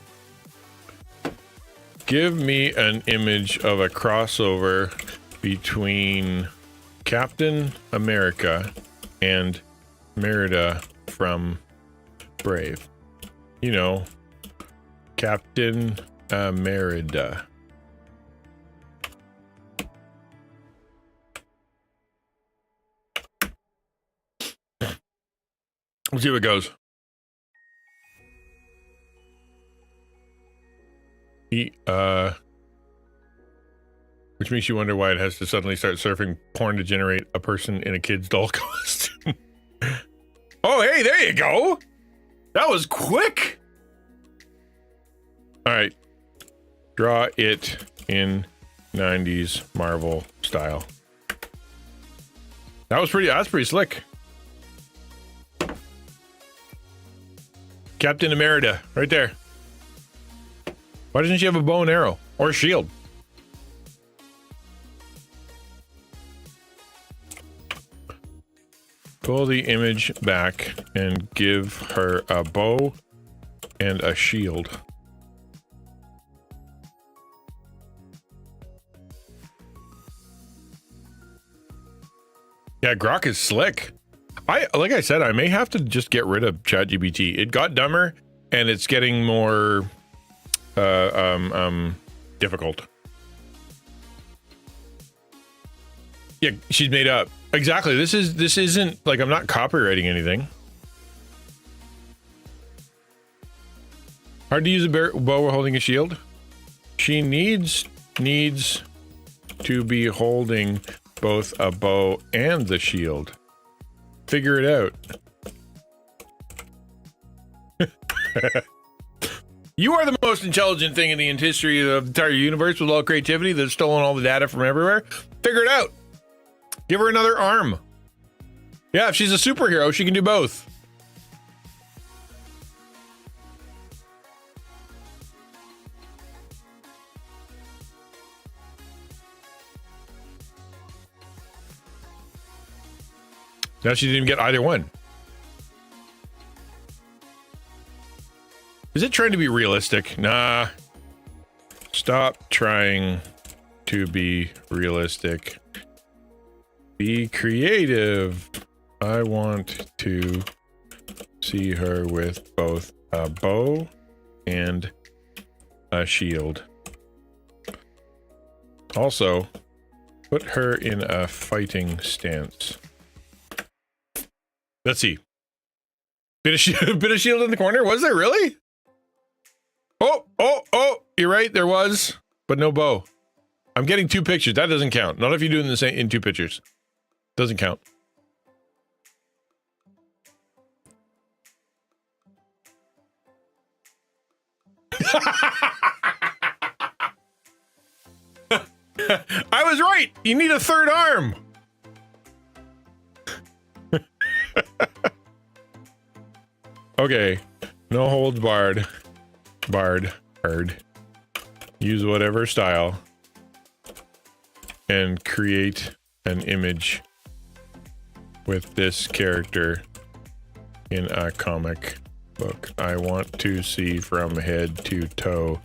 Give me an image of a crossover between Captain America and Merida from Brave. You know, Captain Merida. Let's see what goes. Which makes you wonder why it has to suddenly start surfing porn to generate a person in a kid's doll costume. Oh, hey, there you go. That was quick. All right. Draw it in 90s Marvel style. That's pretty slick. Captain America, right there. Why doesn't she have a bow and arrow or a shield? Pull the image back and give her a bow and a shield. Yeah, grok is slick. Like I said, I may have to just get rid of ChatGPT. It got dumber and it's getting more difficult. Yeah, she's made up. Exactly. This isn't like I'm not copywriting anything. Hard to use a bow while holding a shield. She needs to be holding both a bow and the shield. Figure it out. You are the most intelligent thing in the history of the entire universe with all creativity that's stolen all the data from everywhere. Figure it out. Give her another arm. Yeah, if she's a superhero, she can do both. Now she didn't get either one. Is it trying to be realistic? Nah. Stop trying to be realistic. Be creative. I want to see her with both a bow and a shield. Also, put her in a fighting stance. Let's see. Bit of shield in the corner? Was there really? Oh, you're right, there was, but no bow. I'm getting two pictures. That doesn't count. Not if you're doing the same in two pictures. Doesn't count. I was right. You need a third arm. Okay. No holds barred. Heard. Use whatever style and create an image with this character in a comic book. I want to see from head to toe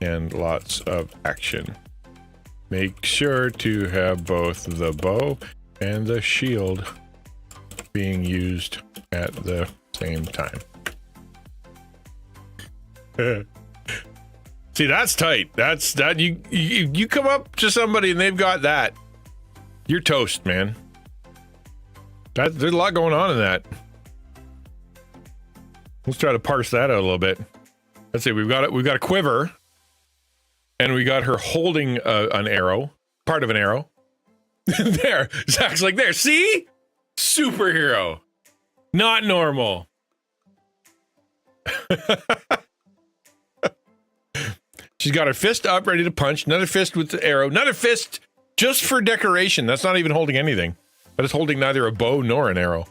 and lots of action. Make sure to have both the bow and the shield being used at the same time. See, that's tight. That you come up to somebody and they've got that. You're toast, man. There's a lot going on in that. Let's try to parse that out a little bit. Let's see. We've got a quiver, and we got her holding an arrow, part of an arrow. There, Zach's like, there. See, superhero, not normal. She's got her fist up, ready to punch. Another fist with the arrow. Another fist just for decoration. That's not even holding anything. That is holding neither a bow nor an arrow.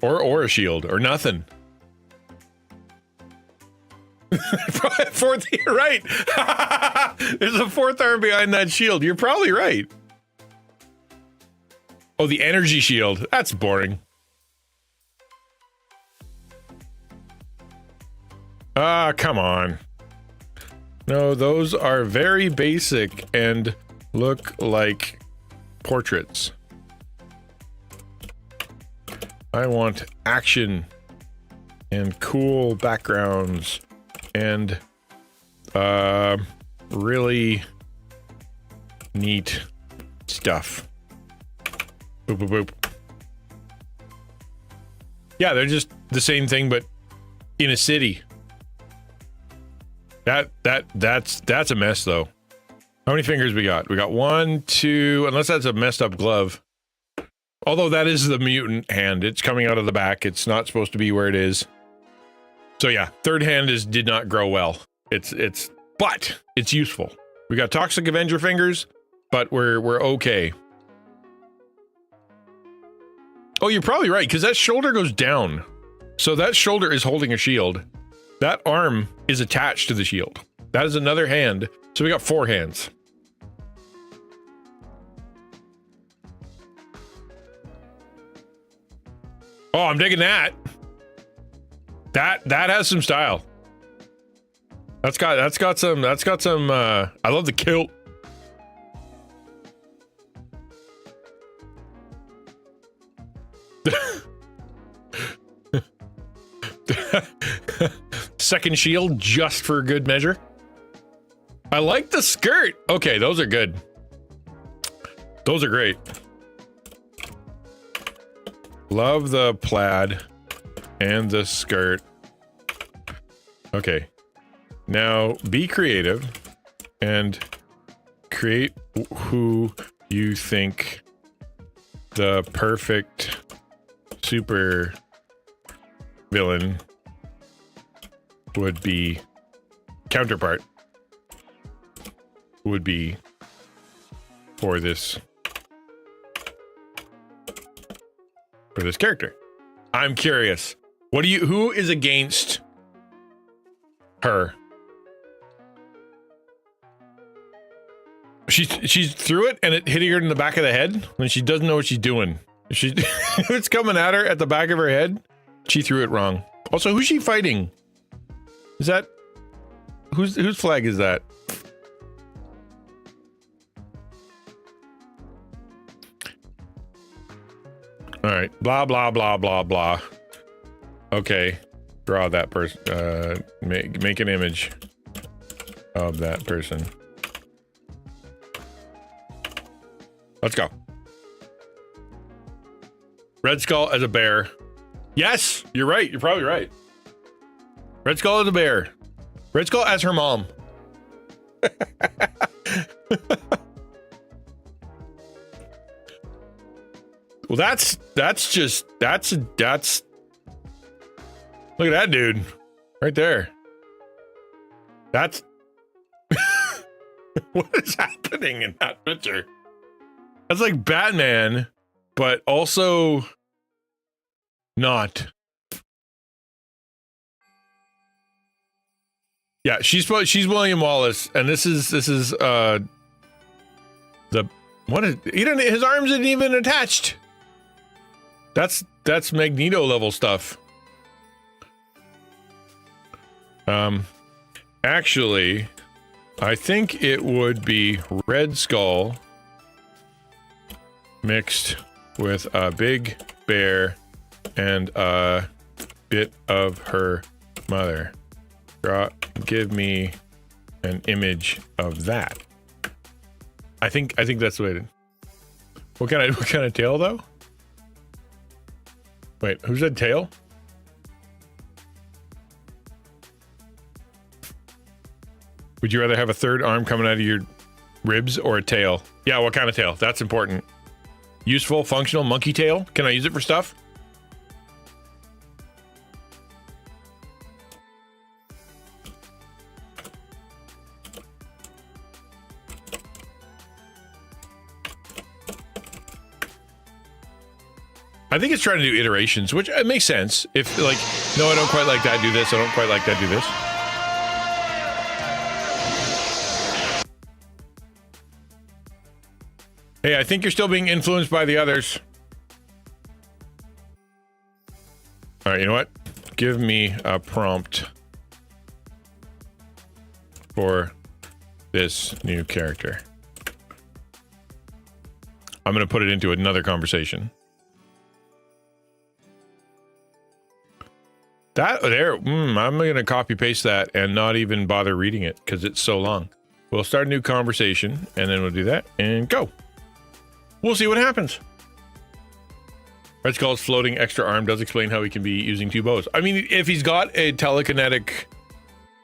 Or a shield. Or nothing. Fourth, you're right. There's a fourth arm behind that shield. You're probably right. Oh, the energy shield. That's boring. Come on. No, those are very basic and look like portraits. I want action and cool backgrounds and really neat stuff. Boop, boop, boop. Yeah, they're just the same thing, but in a city. That's a mess, though. How many fingers we got? We got 1, 2, unless that's a messed up glove. Although that is the mutant hand. It's coming out of the back. It's not supposed to be where it is. So yeah, third hand did not grow well. But it's useful. We got Toxic Avenger fingers, but we're okay. Oh, you're probably right, because that shoulder goes down. So that shoulder is holding a shield. That arm is attached to the shield. That is another hand. So we got 4 hands. Oh, I'm digging that. That has some style. That's got some I love the kilt. Second shield just for good measure. I like the skirt. Okay, those are good. Those are great. Love the plaid and the skirt. Okay. Now be creative and create who you think the perfect super villain would be, counterpart would be for this character. I'm curious. Who is against her? She threw it and it hit her in the back of the head when she doesn't know what she's doing. It's coming at her at the back of her head. She threw it wrong. Also, who's she fighting? Is that whose flag is that? All right. Blah blah blah blah blah. Okay. Draw that person. Make an image of that person. Let's go. Red Skull as a bear. Yes, you're right. You're probably right. Red Skull as a bear. Red Skull as her mom. Well, that's look at that dude right there. That's what is happening in that picture? That's like Batman, but also not. Yeah, she's William Wallace, and this is the what is his arms isn't even attached. That's Magneto level stuff. Actually, I think it would be Red Skull mixed with a big bear and a bit of her mother. Give me an image of that. I think that's the way to. What kind of tail though? Wait, who said tail? Would you rather have a third arm coming out of your ribs or a tail? Yeah, what kind of tail? That's important. Useful, functional, monkey tail? Can I use it for stuff? I think it's trying to do iterations, which it makes sense. If like, no, I don't quite like that, do this. I don't quite like that, do this. Hey, I think you're still being influenced by the others. All right, you know what? Give me a prompt for this new character. I'm going to put it into another conversation. That there, I'm going to copy paste that and not even bother reading it because it's so long. We'll start a new conversation and then we'll do that and go. We'll see what happens. Red Skull's floating extra arm does explain how he can be using two bows. I mean, if he's got a telekinetic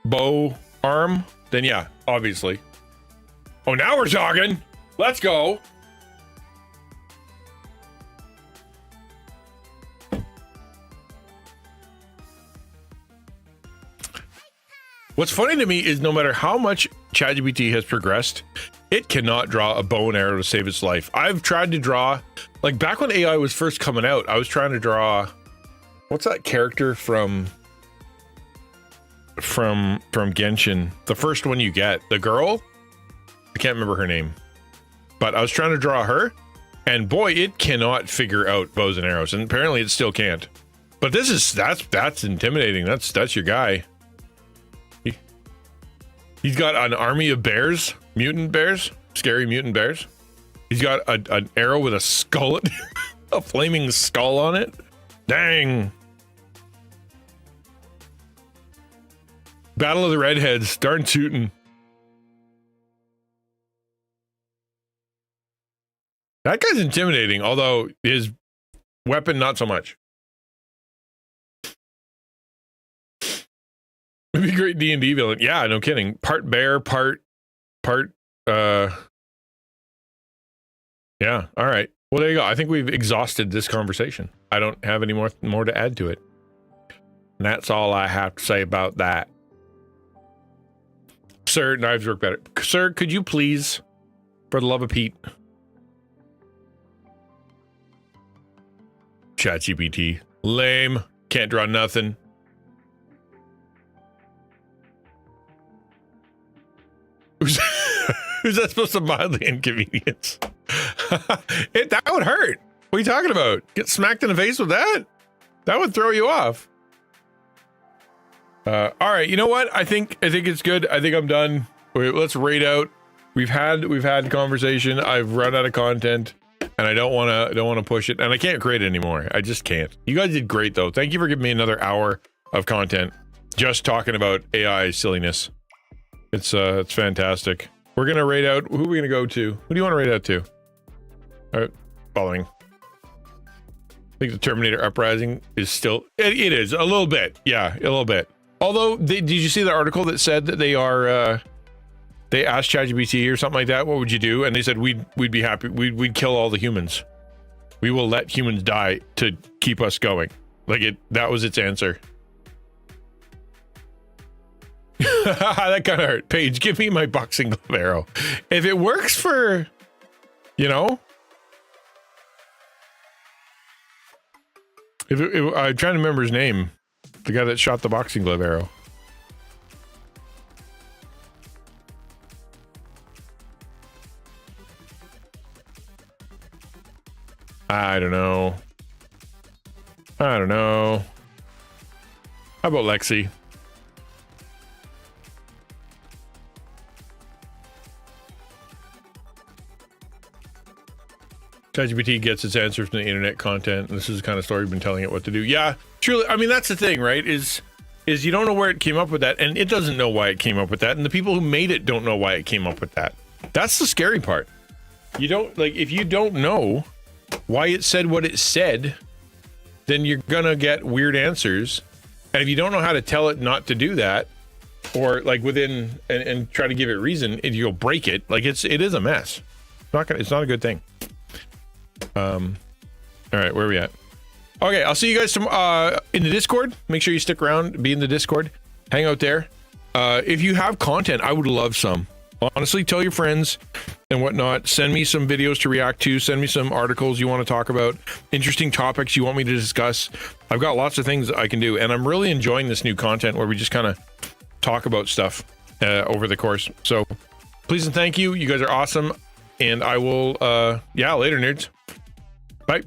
bow arm, then yeah, obviously. Oh, now we're talking. Let's go. What's funny to me is no matter how much ChatGPT has progressed, it cannot draw a bow and arrow to save its life. I've tried to draw, like back when AI was first coming out, I was trying to draw, what's that character from Genshin? The first one you get, the girl? I can't remember her name. But I was trying to draw her, and boy, it cannot figure out bows and arrows, and apparently it still can't. But this is, that's intimidating. That's your guy. He's got an army of bears, mutant bears, scary mutant bears. He's got an arrow with a skull, a flaming skull on it. Dang. Battle of the Redheads, darn tootin'. That guy's intimidating, although his weapon, not so much. It'd be a great D&D villain. Yeah, no kidding. Part bear, part, yeah, all right. Well, there you go. I think we've exhausted this conversation. I don't have any more to add to it. And that's all I have to say about that. Sir, knives work better. Sir, could you please, for the love of Pete, ChatGPT, lame, can't draw nothing. Who's that supposed to mildly inconvenience? That would hurt. What are you talking about? Get smacked in the face with that? That would throw you off. All right, you know what? I think it's good. I think I'm done. Let's rate out. We've had conversation. I've run out of content, and I don't want to push it, and I can't create it anymore. I just can't. You guys did great though. Thank you for giving me another hour of content just talking about AI silliness. It's fantastic. We're gonna rate out. Who are we gonna go to? Who do you want to rate out to? All right, following. I think the Terminator Uprising is still. It is a little bit. Yeah, a little bit. Although, did you see the article that said that they are? They asked ChatGPT or something like that. What would you do? And they said we'd be happy. We'd kill all the humans. We will let humans die to keep us going. Like it. That was its answer. That kind of hurt. Paige, give me my boxing glove arrow. If it works for, you know, I'm trying to remember his name, the guy that shot the boxing glove arrow. I don't know. How about Lexi? ChatGPT gets its answers from the internet content. And this is the kind of story we've been telling it what to do. Yeah, truly. I mean, that's the thing, right? Is you don't know where it came up with that, and it doesn't know why it came up with that, and the people who made it don't know why it came up with that. That's the scary part. You don't, like, if you don't know why it said what it said, then you're gonna get weird answers. And if you don't know how to tell it not to do that, or like within and try to give it reason, you'll break it. Like it is a mess. It's not a good thing. All right, where are we at? Okay, I'll see you guys in the Discord. Make sure you stick around, be in the Discord, hang out there. If you have content, I would love some. Honestly, tell your friends and whatnot. Send me some videos to react to. Send me some articles you want to talk about, interesting topics you want me to discuss. I've got lots of things that I can do, and I'm really enjoying this new content where we just kind of talk about stuff over the course. So please and thank you. You guys are awesome. And I will, yeah, later, nerds. Bye.